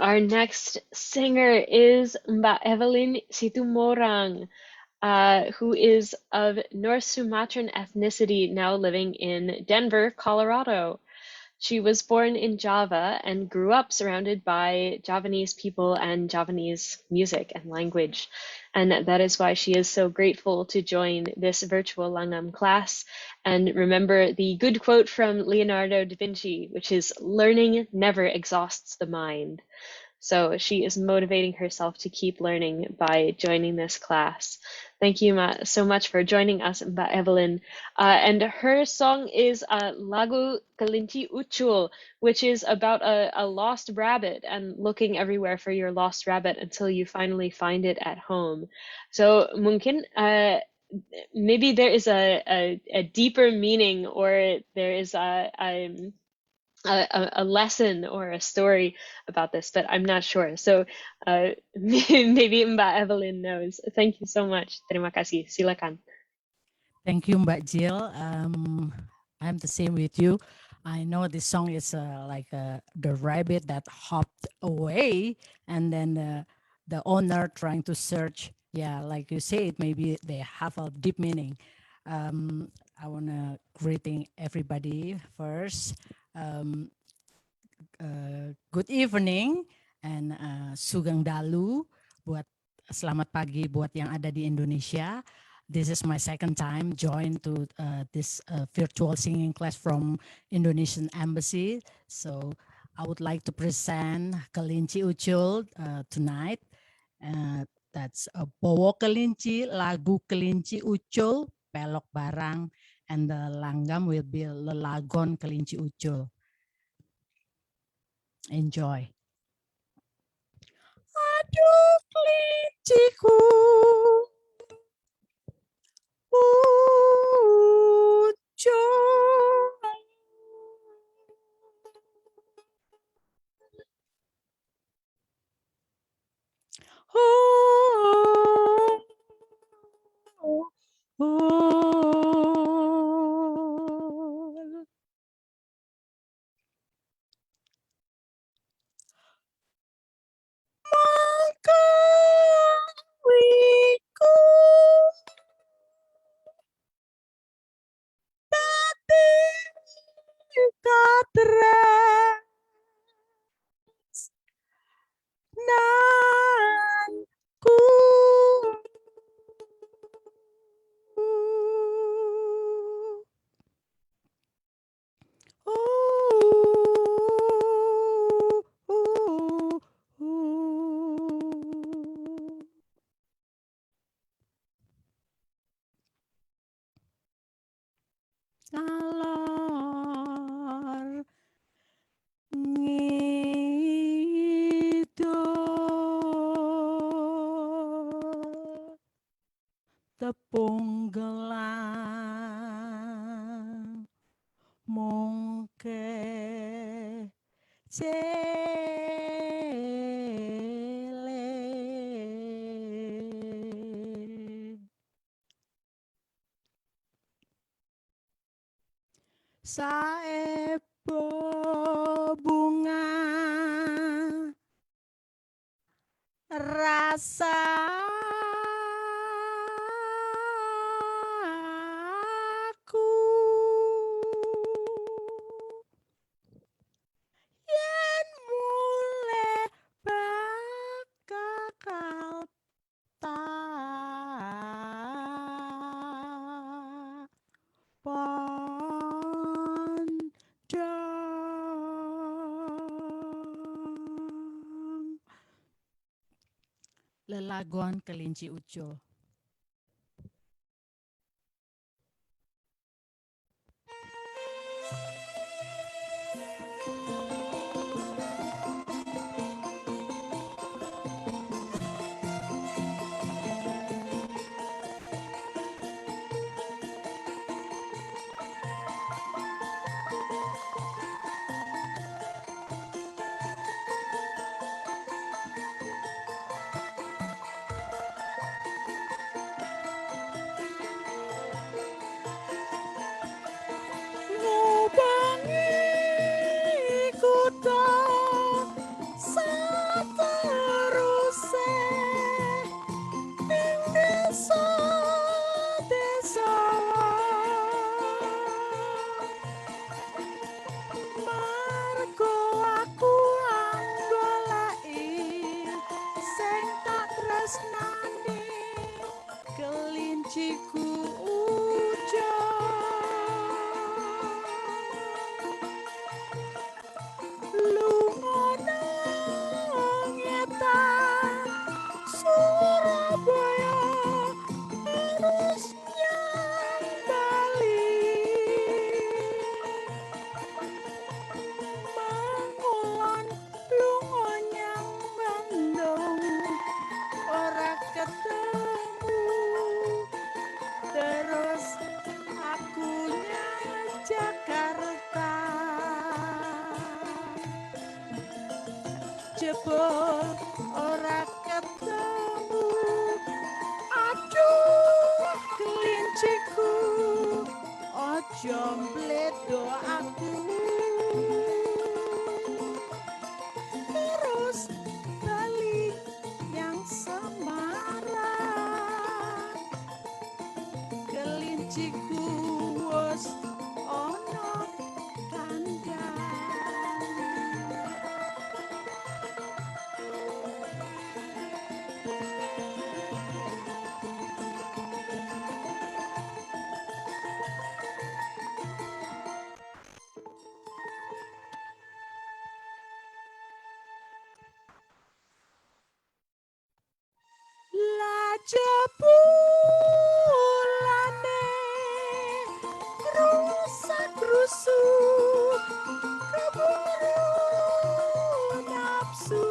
Our next singer is Mbak Evelyn Situmorang, who is of North Sumatran ethnicity, now living in Denver, Colorado. She was born in Java and grew up surrounded by Javanese people and Javanese music and language. And that is why she is so grateful to join this virtual Langgam class. And remember the good quote from Leonardo da Vinci, which is, "Learning never exhausts the mind." So she is motivating herself to keep learning by joining this class. Thank you so much for joining us, Mbak Evelyn. And her song is Lagu Kelinci Ucul, which is about a lost rabbit and looking everywhere for your lost rabbit until you finally find it at home. So mungkin maybe there is a deeper meaning, or there is a lesson or a story about this, but I'm not sure. So maybe Mbak Evelyn knows. Thank you so much. Terima kasih. Silakan. Thank you, Mbak Jill. I'm the same with you. I know this song is like the rabbit that hopped away, and then the owner trying to search. Yeah, like you said, maybe they have a deep meaning. I want to greeting everybody first. Um, good evening and Sugeng Dalu buat selamat pagi buat yang ada di Indonesia. This is my second time join to this virtual singing class from Indonesian Embassy. So I would like to present Kelinci Ucul tonight. That's a Bowo Kelinci, lagu Kelinci Ucul, pelok barang, and the langgam will be lelagon Kelinci Ucul. Enjoy. Aduh kelinciku ucul, oh, oh, oh. Mengkawiku tadi katre nan ku alor ngidul tepung gelang mungke cele saepo bunga rasaku yen mule bakal tak pandang. Lelagon Kelinci Ucul. tresnane kelinciku ujo lunga ngetan Surabaya terus nyang Bali Mangulan lunga nyang Bandung ora ketemu terus aku nyang Jakarta jebul ora ketemu aduh kelinciku ojo mbledo aku terus balik yang Semarang kelinciku wis ana kandang Jebulane rusak-rusu keburu nafsu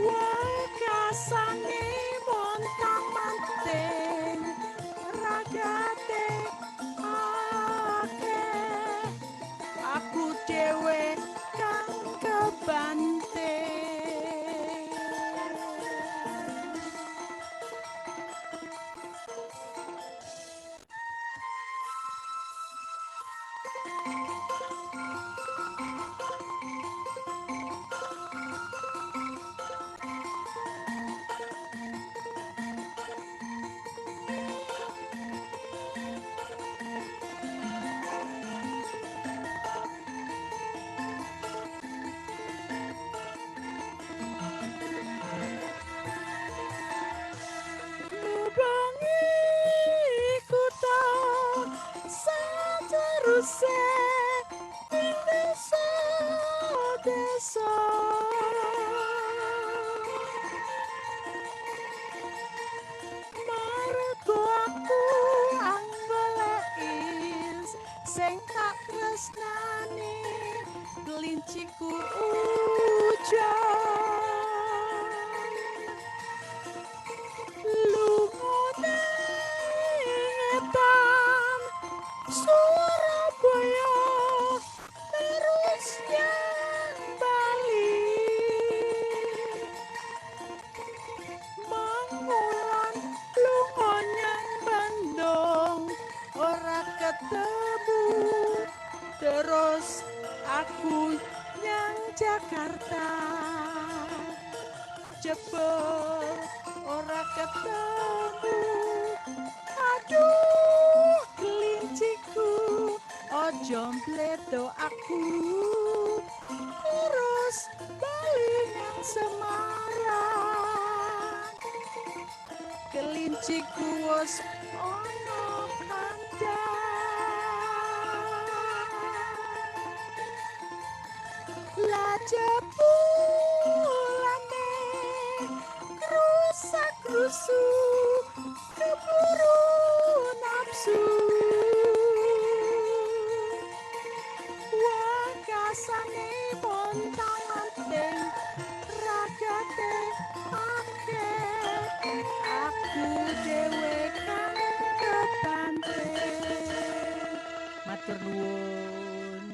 wakasane montang-manting ragate akeh aku dhewe kang kebanting nubangi kutha sateruse ing desa-desa margo aku anggoleki sing tak tresnani kelinciku ujan lunga ngetan Surabaya terus nyang Bali Mangulan lunga nyang Bandung ora ketemu terus aku nyang Jakarta jebul ora ketemu aduh kelinciku ojo mbledo aku terus bali nang Semarang kelinciku wis ana kandang lah jebulane rusak-rusu keburu nafsu wakasane montang-manting ragate akeh aku dhewe kang kebanting matur nuwun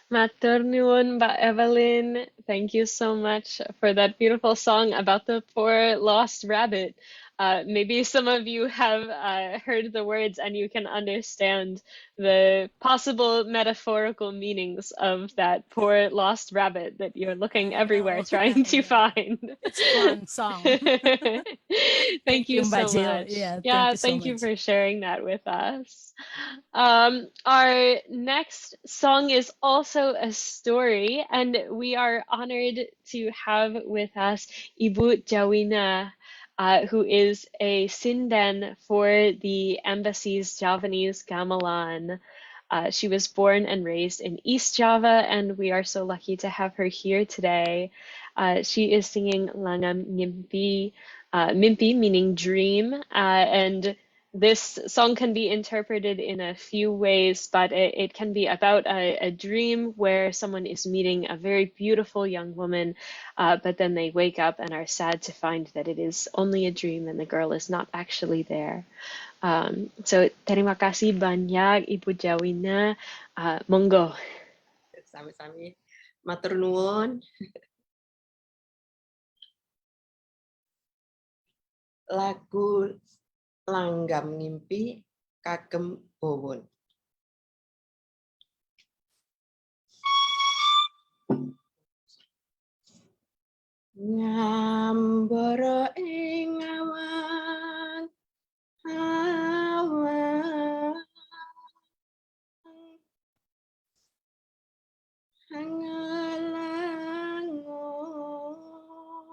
Matur nuwun, Mbak Evelyn. Thank you so much for that beautiful song about the poor lost rabbit. maybe some of you have heard the words and you can understand the possible metaphorical meanings of that poor lost rabbit that you're looking I everywhere know. trying to Yeah. find. It's fun song. Thank you Mbak so Jill. much. Yeah, thank Yeah, you so thank you much. for sharing that with us. Our next song is also a story, and we are honored to have with us Ibu Jawina, who is a sinden for the embassy's Javanese gamelan. She was born and raised in East Java, and we are so lucky to have her here today. She is singing Langgam Mimpi, Mimpi meaning dream, and this song can be interpreted in a few ways, but it can be about a dream where someone is meeting a very beautiful young woman, but then they wake up and are sad to find that it is only a dream and the girl is not actually there. So terima kasih banyak Ibu Jawina. Monggo. Sami-sami. Matur nuwun. Lagu Langgam Ngimpi kagem Bowon. Ngambara ing awan awan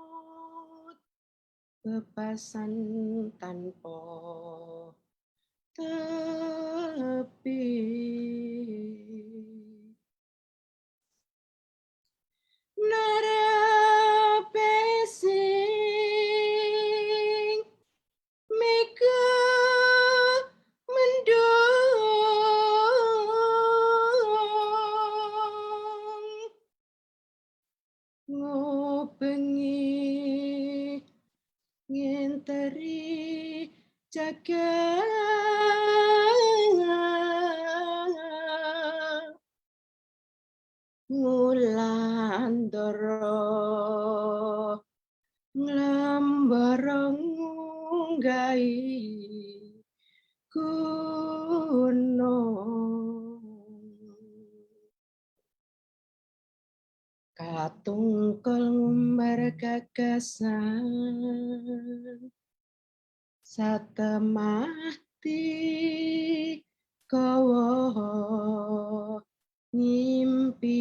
hangalangut bebasan tanpa tepi narapesing mega mendung ngobengi ngenteri jagat ngulandara nglambarang ngunggahi gunung katungkul ngumbar gagasan satemahti kawa ngimpi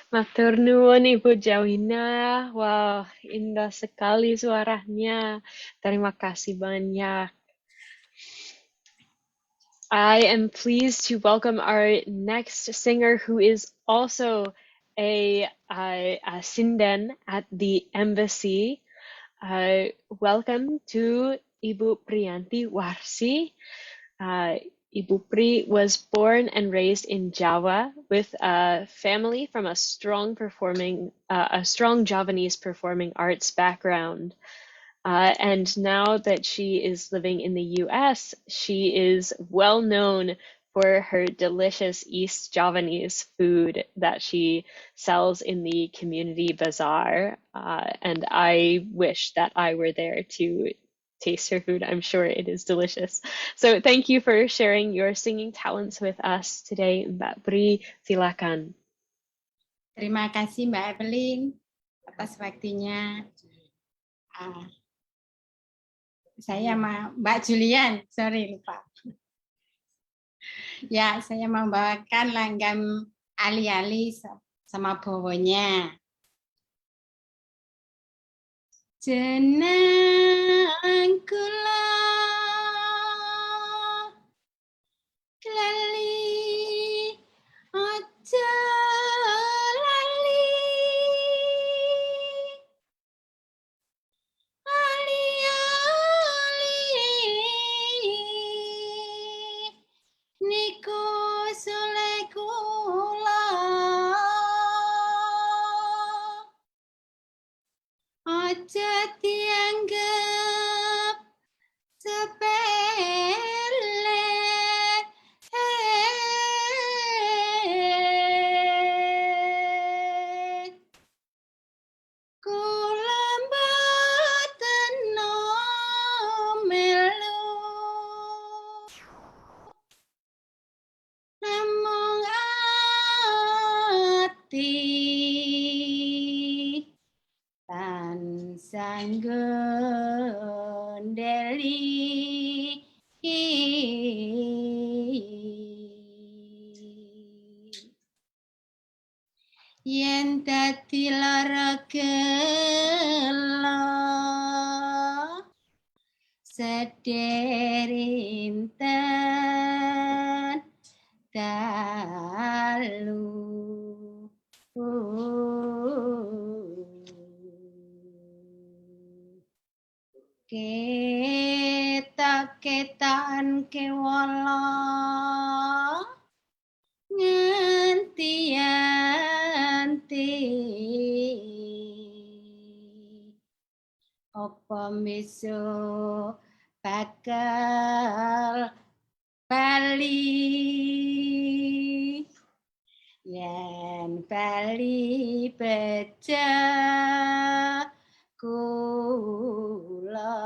Matur nuwun Ibu Jawina. Wah, indah sekali suaranya. Terima kasih banyak. I am pleased to welcome our next singer, who is also a sinden at the embassy. Welcome to Ibu Priyanti Warsi. Ibu Pri was born and raised in Java with a family from a strong Javanese performing arts background. And now that she is living in the US, she is well known for her delicious East Javanese food that she sells in the community bazaar. And I wish that I were there to taste her food. I'm sure it is delicious. So thank you for sharing your singing talents with us today, Mbak Pri. Silakan. Terima kasih Mbak Evelyn atas waktunya. Saya sama Mbak Julian, sorry lupa. Ya, saya membawakan langgam ali-ali sama bowonya. Jeneng kula lali aja lali ali-ali niku sule kula aja dianggap sepele. Kula mboten melu namung ati tansah nggondeli yen dadi lara gelo sederinten dalu ketak-ketakan kewala nganti-anti apa besok bakal bali yen bali pecah kula.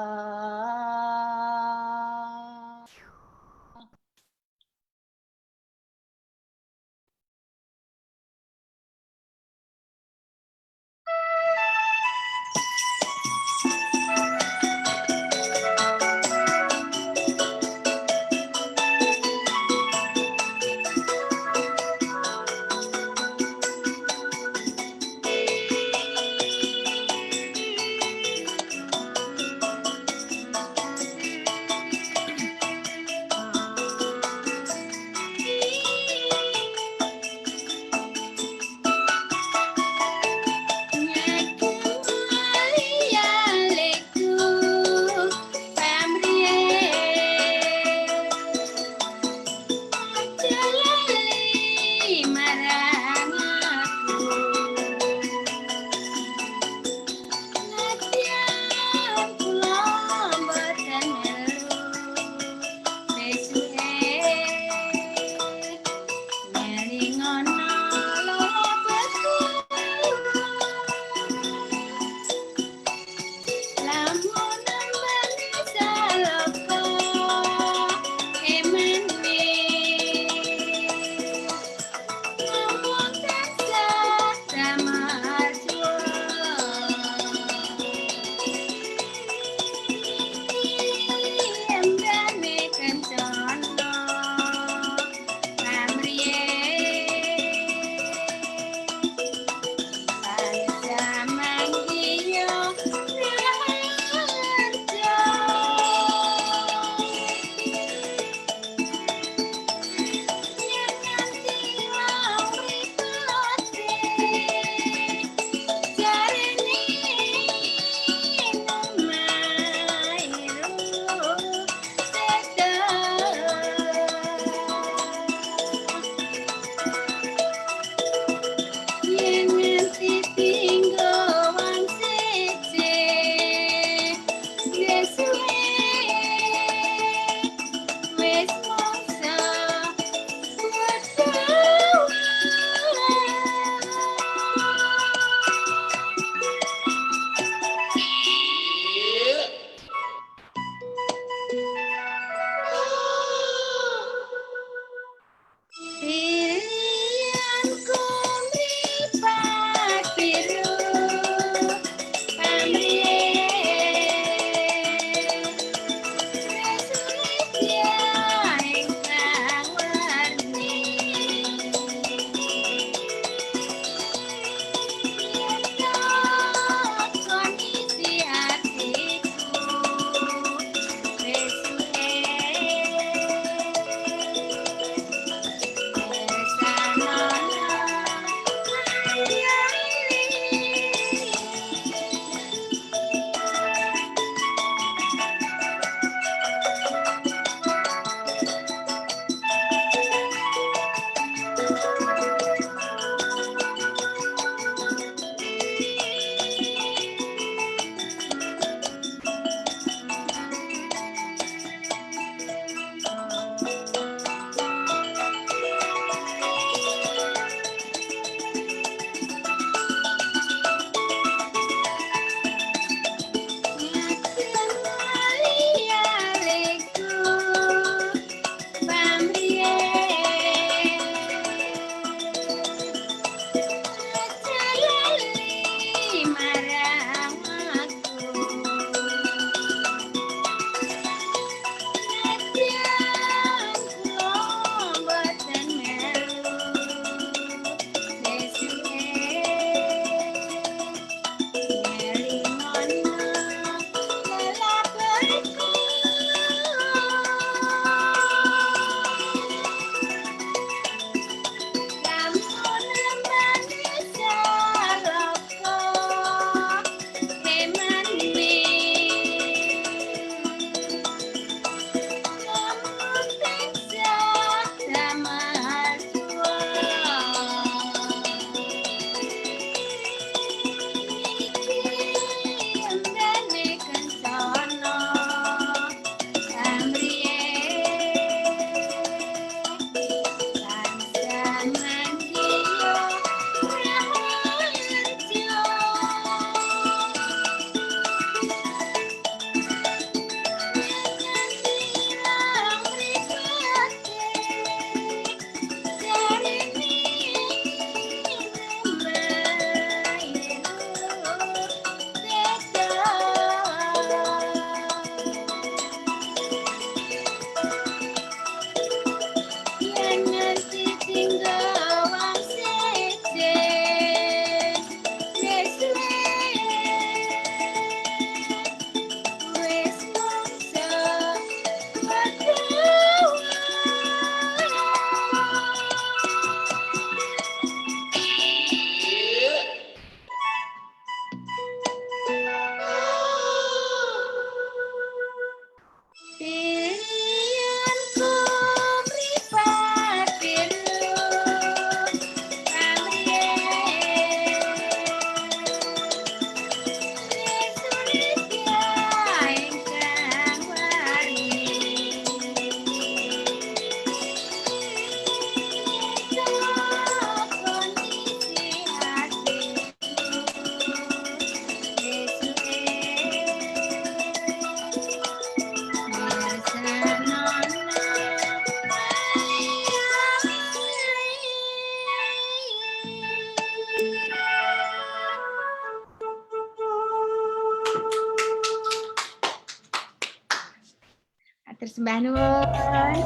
Sembah nuwun.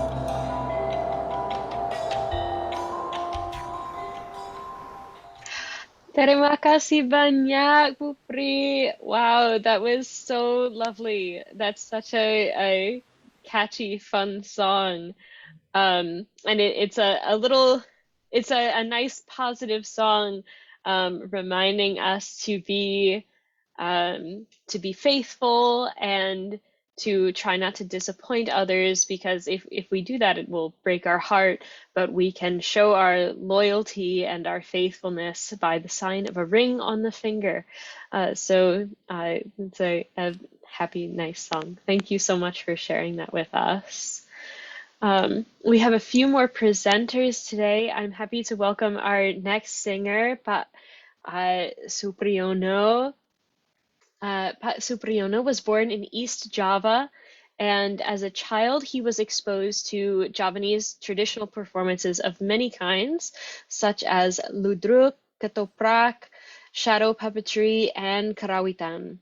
Terima kasih banyak, Pupri. Wow, that was so lovely. That's such a catchy, fun song. And it's a little, it's a nice, positive song, reminding us to be faithful and to try not to disappoint others, because if we do that, it will break our heart, but we can show our loyalty and our faithfulness by the sign of a ring on the finger. It's a happy, nice song. Thank you so much for sharing that with us. We have a few more presenters today. I'm happy to welcome our next singer, Pak Supriyono. Pak Supriyono was born in East Java, and as a child, he was exposed to Javanese traditional performances of many kinds, such as ludruk, ketoprak, shadow puppetry, and karawitan.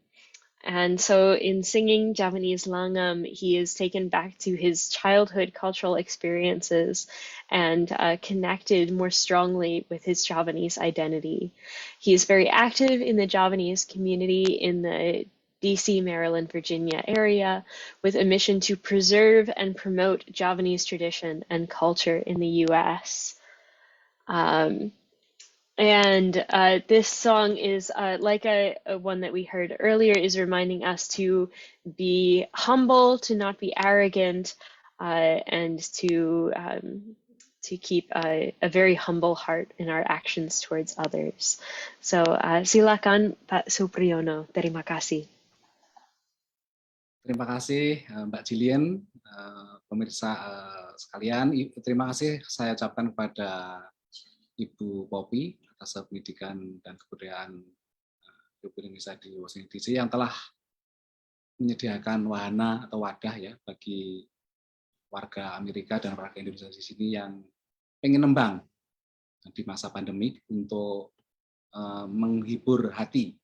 And so in singing Javanese Langgam, he is taken back to his childhood cultural experiences and connected more strongly with his Javanese identity. He is very active in the Javanese community in the DC, Maryland, Virginia area, with a mission to preserve and promote Javanese tradition and culture in the US. This song is like a one that we heard earlier, is reminding us to be humble, to not be arrogant, and to keep a very humble heart in our actions towards others. So silakan Pak Supriyono. Terima kasih. Terima kasih Mbak Jillian, pemirsa sekalian. Terima kasih saya ucapkan kepada Ibu Poppy atas pendidikan dan kebudayaan Republik Indonesia di Washington DC yang telah menyediakan wahana atau wadah ya bagi warga Amerika dan warga Indonesia di sini yang pengen nembang di masa pandemi untuk menghibur hati.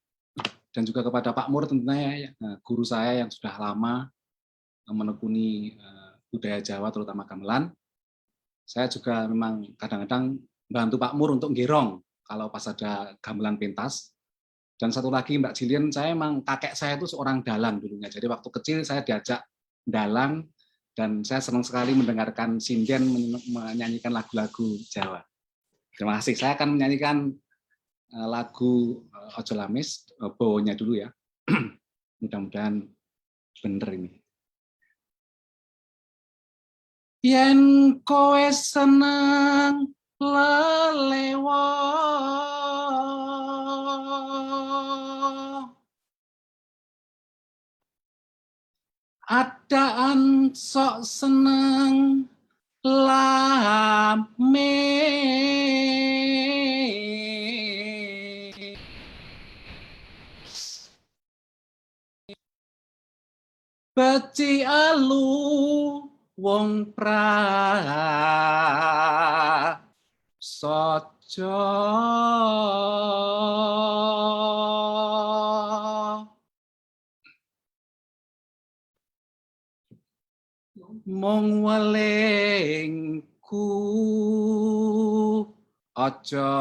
Dan juga kepada Pak Mur tentunya guru saya yang sudah lama menekuni budaya Jawa terutama gamelan. Saya juga memang kadang-kadang bantu Pak Mur untuk nggerong kalau pas ada gamelan pentas. Dan satu lagi Mbak Jillian, saya emang kakek saya itu seorang dalang dulunya. Jadi waktu kecil saya diajak dalang dan saya senang sekali mendengarkan sinden menyanyikan lagu-lagu Jawa. Terima kasih. Saya akan menyanyikan lagu Ojo Lamis, bawonya dulu ya. Mudah-mudahan bener ini. Yen kowe seneng lelewo adaan sok seneng lamis beci alu wong prasaja mung welingku aja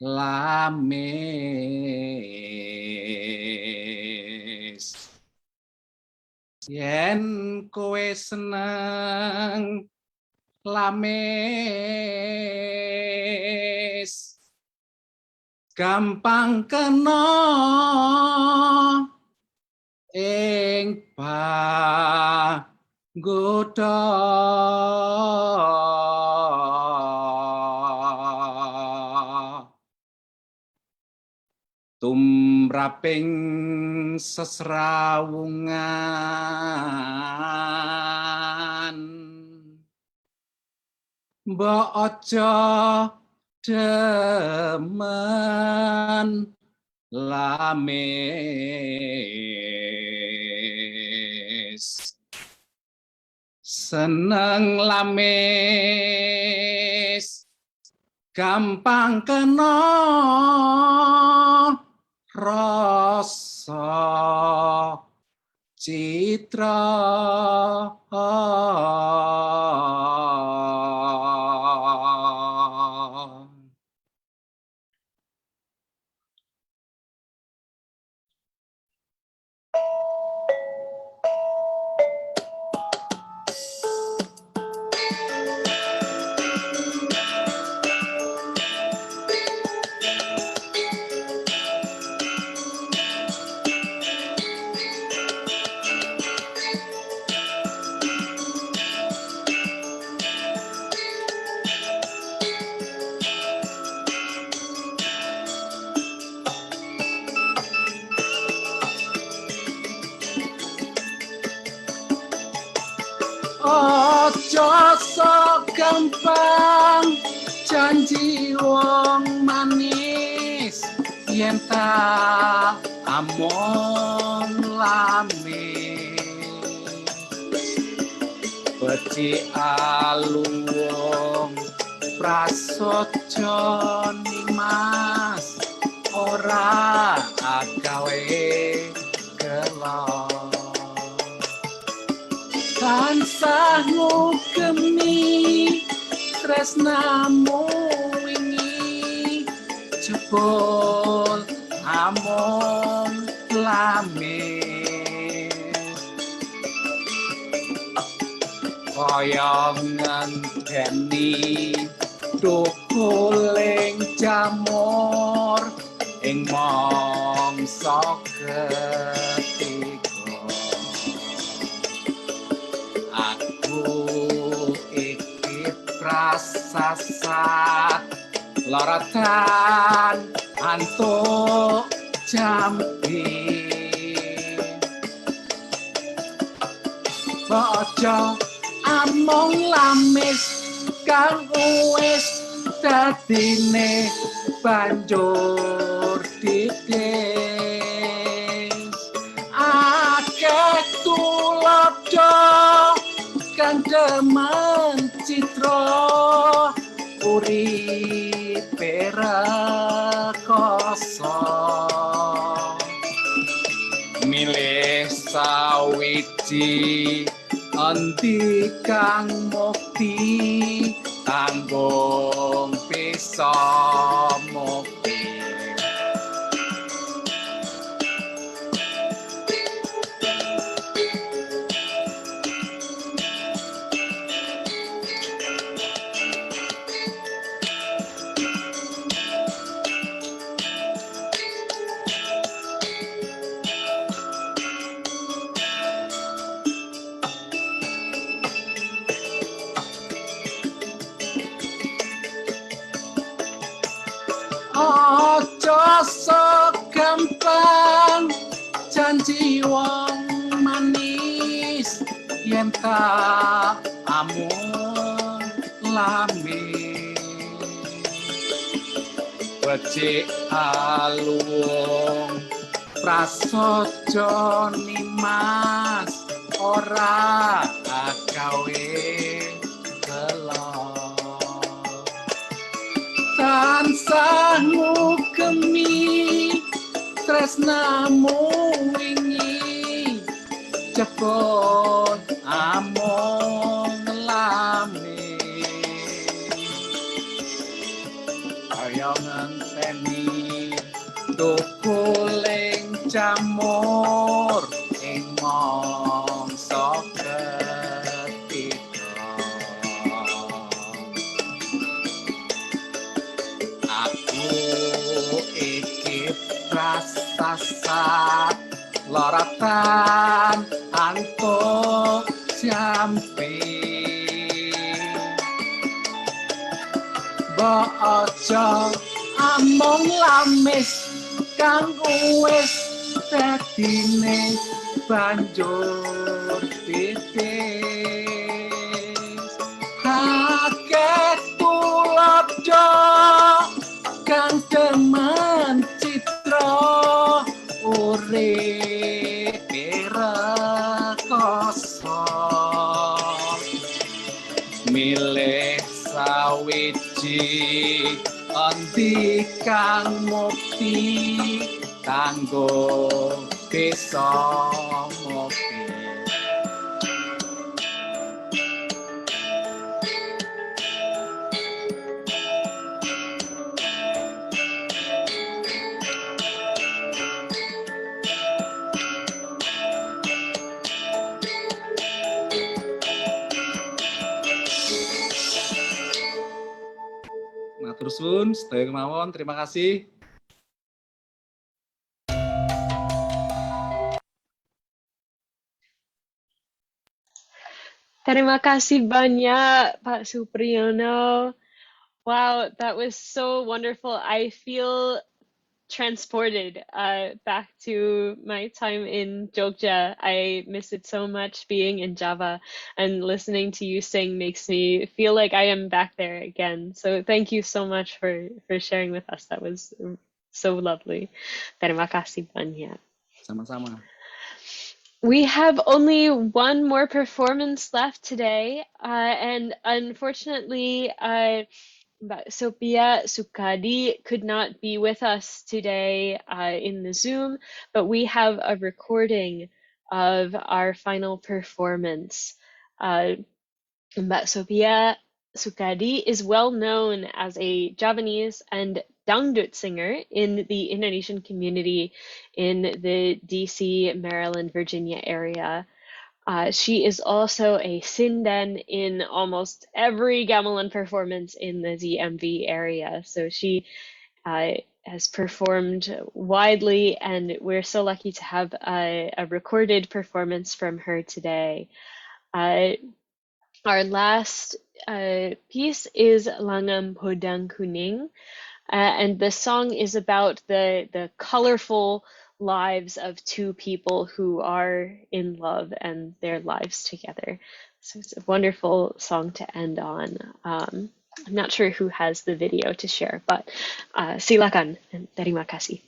lamis yen kowe seneng lamis gampang kena ing panggoda tumraping sesrawungan mbok aja demen lamis seneng lamis gampang kena rasa citra. Ojo sok gampang janji wong manis yen tak amon lamis becik alung prasojo nimas ora agawe gelong tansah ngugemi tresnamu wingi jebul amon lamis kaya ngenteni thukuling jamur ing mangsa ketiga iki prasasat laratan antuk jambi bojo among lamis kang wis dadine banjur dikis akeh tulodo kang demen citra uripe rekoso milih sawiji endi kang mukti kanggo bisa mukti ojo sok gampang janji wong manis yen tak amung lamis becik alung prasojo nimas ora agawe gelong tansah ngugemi tresnamu wingi jebul amung lamis kaya ngenteni thukuling jamur ing mangsa ketiga aku iki prasasat laratan antuk jambi bojo among lamis kang wis dadine banjur titis akeh tulodo kang demen citra uripe rekoso milih sawiji endi kang mukti kanggo bisa mukti Matur suwun, sedaya kemawon, terima kasih. Terima kasih banyak, Pak Supriyono. Wow, that was so wonderful. I feel transported back to my time in Jogja. I miss it so much being in Java, and listening to you sing makes me feel like I am back there again. So thank you so much for sharing with us. That was so lovely. Terima kasih banyak. Sama-sama. We have only one more performance left today, and unfortunately, Sophia Sukadi could not be with us today in the Zoom, but we have a recording of our final performance. Mbak Sophia Sukadi is well known as a Javanese and dangdut singer in the Indonesian community in the DC, Maryland, Virginia area. She is also a sinden in almost every gamelan performance in the DMV area. So she has performed widely, and we're so lucky to have a recorded performance from her today. Our last piece is Langgam Podang Kuning, and the song is about the colorful lives of two people who are in love and their lives together. So it's a wonderful song to end on. I'm not sure who has the video to share, but silakan and terima kasih.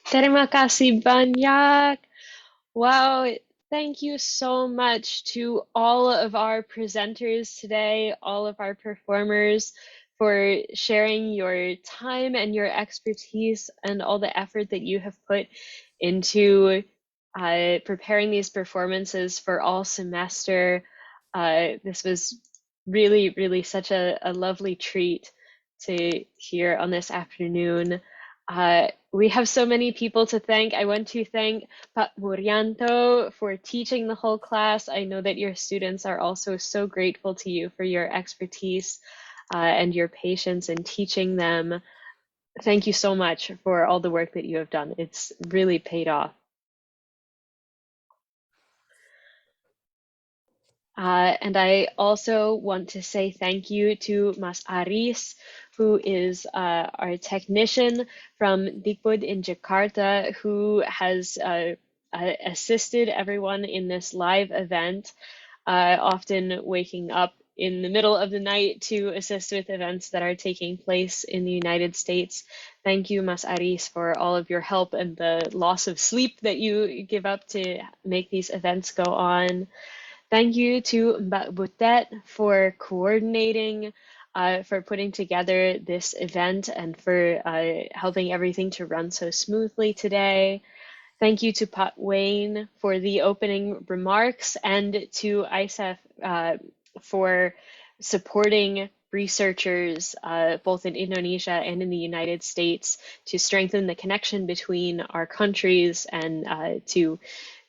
Terima kasih banyak. Wow, thank you so much to all of our presenters today, all of our performers, for sharing your time and your expertise and all the effort that you have put into preparing these performances for all semester. This was really, really such a lovely treat to hear on this afternoon. We have so many people to thank. I want to thank Pak Murianto for teaching the whole class. I know that your students are also so grateful to you for your expertise and your patience in teaching them. Thank you so much for all the work that you have done. It's really paid off. And I also want to say thank you to Mas Aris, who is our technician from Dikbud in Jakarta, who has assisted everyone in this live event, often waking up in the middle of the night to assist with events that are taking place in the United States. Thank you, Mas Aris, for all of your help and the loss of sleep that you give up to make these events go on. Thank you to Mbak Butet for coordinating, for putting together this event and for helping everything to run so smoothly today. Thank you to Pat Wayne for the opening remarks and to ISEF for supporting researchers both in Indonesia and in the United States to strengthen the connection between our countries and to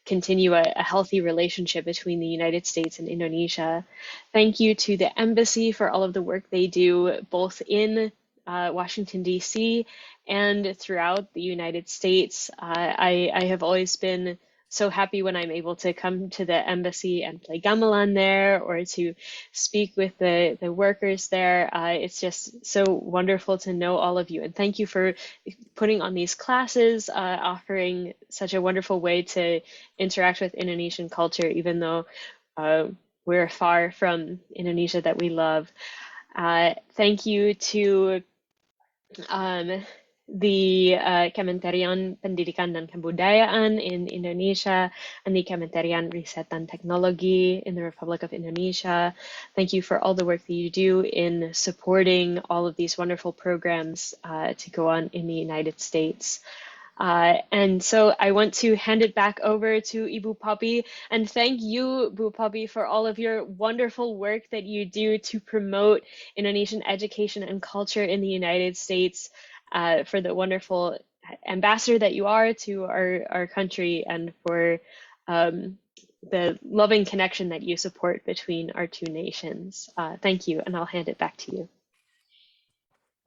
continue a healthy relationship between the United States and Indonesia. Thank you to the embassy for all of the work they do both in Washington, D.C. and throughout the United States. I have always been so happy when I'm able to come to the embassy and play gamelan there or to speak with the workers there. It's just so wonderful to know all of you. And thank you for putting on these classes, offering such a wonderful way to interact with Indonesian culture, even though we're far from Indonesia that we love. Thank you to the Kementerian Pendidikan dan Kebudayaan in Indonesia and the Kementerian Riset dan Teknologi in the Republic of Indonesia. Thank you for all the work that you do in supporting all of these wonderful programs to go on in the United States. And so I want to hand it back over to Ibu Poppy and thank you, Bu Poppy, for all of your wonderful work that you do to promote Indonesian education and culture in the United States, for the wonderful ambassador that you are to our country and for the loving connection that you support between our two nations. Thank you, and I'll hand it back to you.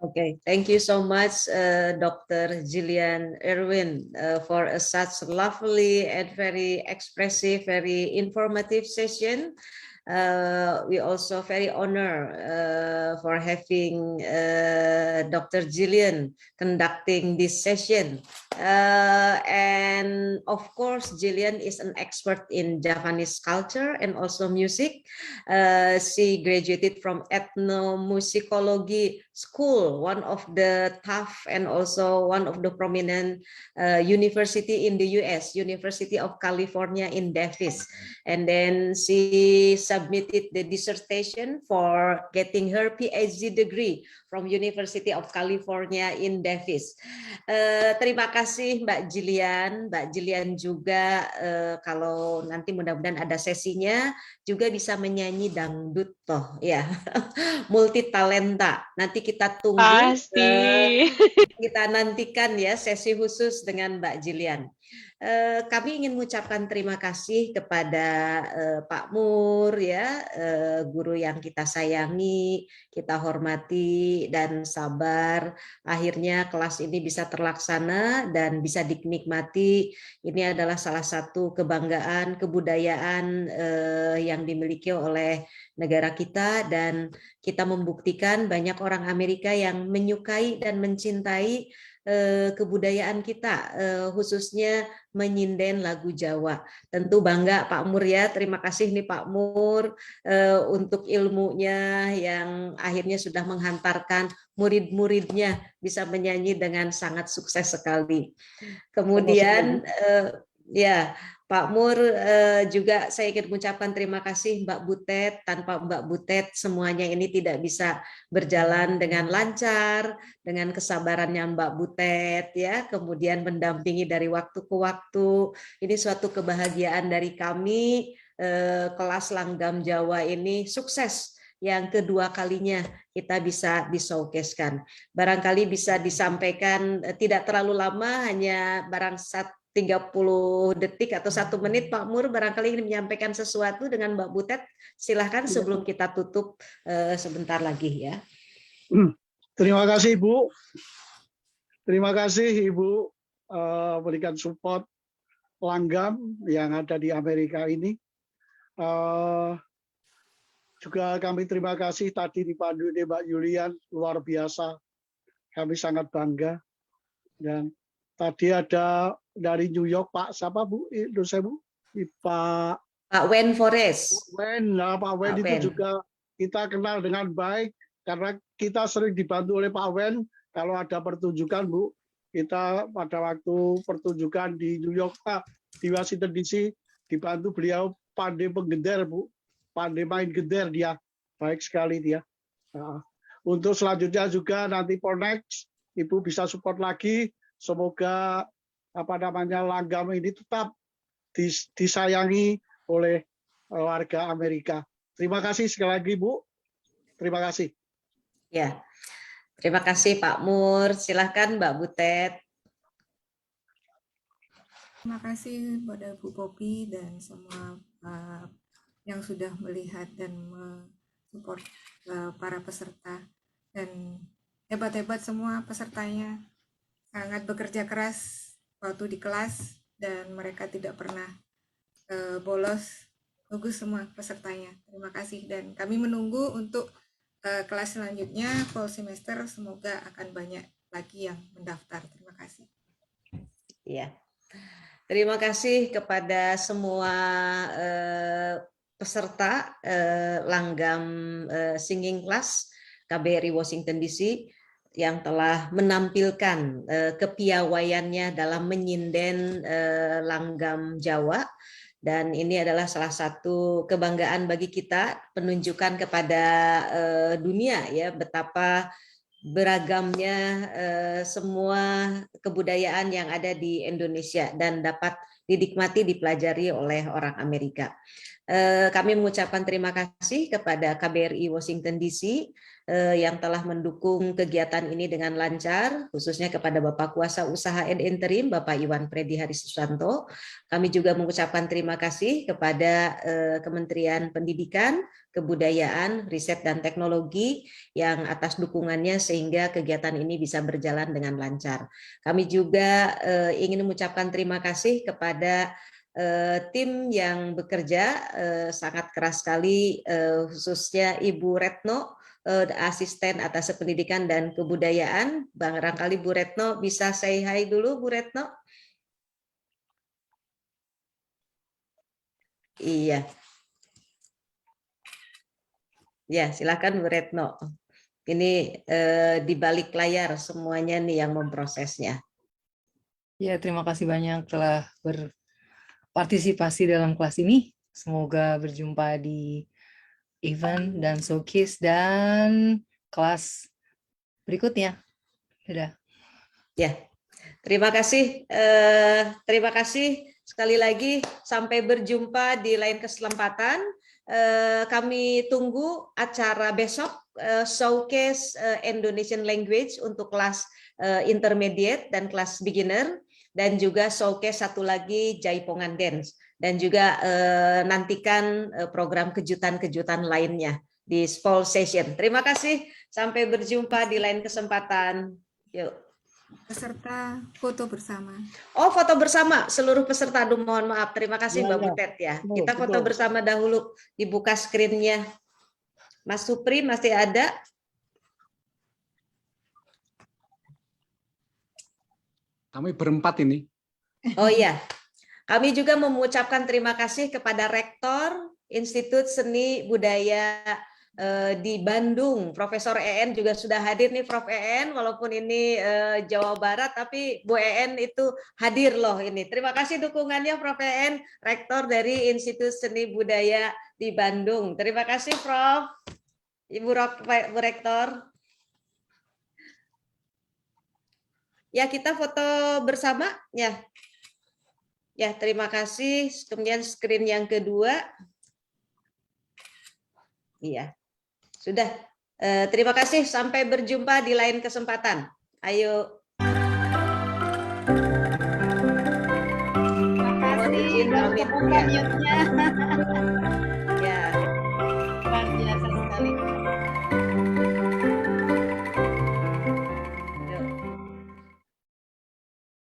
Okay, thank you so much, Dr. Jillian Erwin, for such lovely and very expressive, very informative session. We also very honored for having Dr. Jillian conducting this session. And of course, Jillian is an expert in Javanese culture and also music. She graduated from ethnomusicology school, one of the tough and also one of the prominent university in the US, University of California in Davis. And then she submitted the dissertation for getting her PhD degree from University of California in Davis. Terima kasih Mbak Jillian. Mbak Jillian juga kalau nanti mudah-mudahan ada sesinya juga bisa menyanyi dangdut toh ya. Multi talenta. Nanti kita tunggu. Pasti. Kita nantikan ya sesi khusus dengan Mbak Jillian. Kami ingin mengucapkan terima kasih kepada Pak Mur ya, guru yang kita sayangi, kita hormati dan sabar. Akhirnya kelas ini bisa terlaksana dan bisa dinikmati. Ini adalah salah satu kebanggaan, kebudayaan yang dimiliki oleh negara kita dan kita membuktikan banyak orang Amerika yang menyukai dan mencintai kebudayaan kita, khususnya menyinden lagu Jawa. Tentu bangga Pak Mur ya, terima kasih nih Pak Mur untuk ilmunya yang akhirnya sudah menghantarkan murid-muridnya bisa menyanyi dengan sangat sukses sekali. Sama-sama, Kemudian ya Pak Mur, juga saya ingin mengucapkan terima kasih Mbak Butet. Tanpa Mbak Butet semuanya ini tidak bisa berjalan dengan lancar, dengan kesabarannya Mbak Butet ya, kemudian mendampingi dari waktu ke waktu. Ini suatu kebahagiaan dari kami, kelas Langgam Jawa ini sukses yang kedua kalinya kita bisa di-showcase-kan. Barangkali bisa disampaikan tidak terlalu lama, hanya barang 30 detik atau 1 menit. Pak Mur barangkali ingin menyampaikan sesuatu dengan Mbak Butet. Silahkan sebelum kita tutup sebentar lagi ya. Terima kasih Ibu. Terima kasih Ibu berikan support Langgam yang ada di Amerika ini. Juga kami terima kasih tadi dipandu oleh Mbak Yulian, luar biasa. Kami sangat bangga. Dan tadi ada dari New York Pak siapa Bu? Itu saya Bu. Pak Wen Forest. Pak Wen itu juga kita kenal dengan baik karena kita sering dibantu oleh Pak Wen kalau ada pertunjukan Bu. Kita pada waktu pertunjukan di New York di Washington DC dibantu beliau pandai penggender Bu. Pandai main gender dia. Baik sekali dia. Untuk selanjutnya juga nanti for next Ibu bisa support lagi. Semoga Langgam ini tetap disayangi oleh warga Amerika. Terima kasih sekali lagi Bu. Terima kasih. Ya, terima kasih Pak Mur. Silahkan Mbak Butet. Terima kasih kepada Bu Popi dan semua yang sudah melihat dan mensupport para peserta, dan hebat-hebat semua pesertanya. Sangat bekerja keras waktu di kelas dan mereka tidak pernah bolos. Bagus semua pesertanya. Terima kasih dan kami menunggu untuk kelas selanjutnya fall semester. Semoga akan banyak lagi yang mendaftar. Terima kasih. Ya, terima kasih kepada semua peserta Langgam Singing Class KBRI Washington DC yang telah menampilkan kepiawaiannya dalam menyinden Langgam Jawa, dan ini adalah salah satu kebanggaan bagi kita, penunjukan kepada dunia ya betapa beragamnya semua kebudayaan yang ada di Indonesia dan dapat dinikmati dipelajari oleh orang Amerika. Kami mengucapkan terima kasih kepada KBRI Washington DC yang telah mendukung kegiatan ini dengan lancar, khususnya kepada Bapak Kuasa Usaha and Interim, Bapak Iwan Freddy Harisusanto. Kami juga mengucapkan terima kasih kepada Kementerian Pendidikan, Kebudayaan, Riset dan Teknologi yang atas dukungannya sehingga kegiatan ini bisa berjalan dengan lancar. Kami juga ingin mengucapkan terima kasih kepada tim yang bekerja sangat keras sekali, khususnya Ibu Retno, asisten atas pendidikan dan kebudayaan. Barangkali Bu Retno bisa say hi dulu, Bu Retno. Iya. Ya, silakan Bu Retno. Ini di balik layar semuanya nih yang memprosesnya. Ya, terima kasih banyak telah berpartisipasi dalam kelas ini. Semoga berjumpa di event dan showcase dan kelas berikutnya. Dadah. Ya, terima kasih. Terima kasih sekali lagi. Sampai berjumpa di lain kesempatan. Kami tunggu acara besok, showcase Indonesian language untuk kelas intermediate dan kelas beginner, dan juga showcase satu lagi Jaipongan dance, dan juga nantikan program kejutan-kejutan lainnya di fall session. Terima kasih, sampai berjumpa di lain kesempatan. Yuk. Peserta foto bersama. Oh, foto bersama seluruh peserta. Aduh, mohon maaf. Terima kasih Mbak Butet ya. Kita foto bersama dahulu. Dibuka screen-nya. Mas Supri masih ada? Kami berempat ini. Oh iya. Kami juga mengucapkan terima kasih kepada Rektor Institut Seni Budaya di Bandung. Profesor EN juga sudah hadir nih, Prof. EN, walaupun ini Jawa Barat, tapi Bu EN itu hadir loh ini. Terima kasih dukungannya Prof. EN, Rektor dari Institut Seni Budaya di Bandung. Terima kasih Prof. Ibu Rektor. Ya, kita foto bersama ya. Ya, terima kasih. Kemudian screen yang kedua. Iya. Sudah. Terima kasih. Sampai berjumpa di lain kesempatan. Ayo. Terima kasih. Izin Belum pamit. kebuka mute-nya.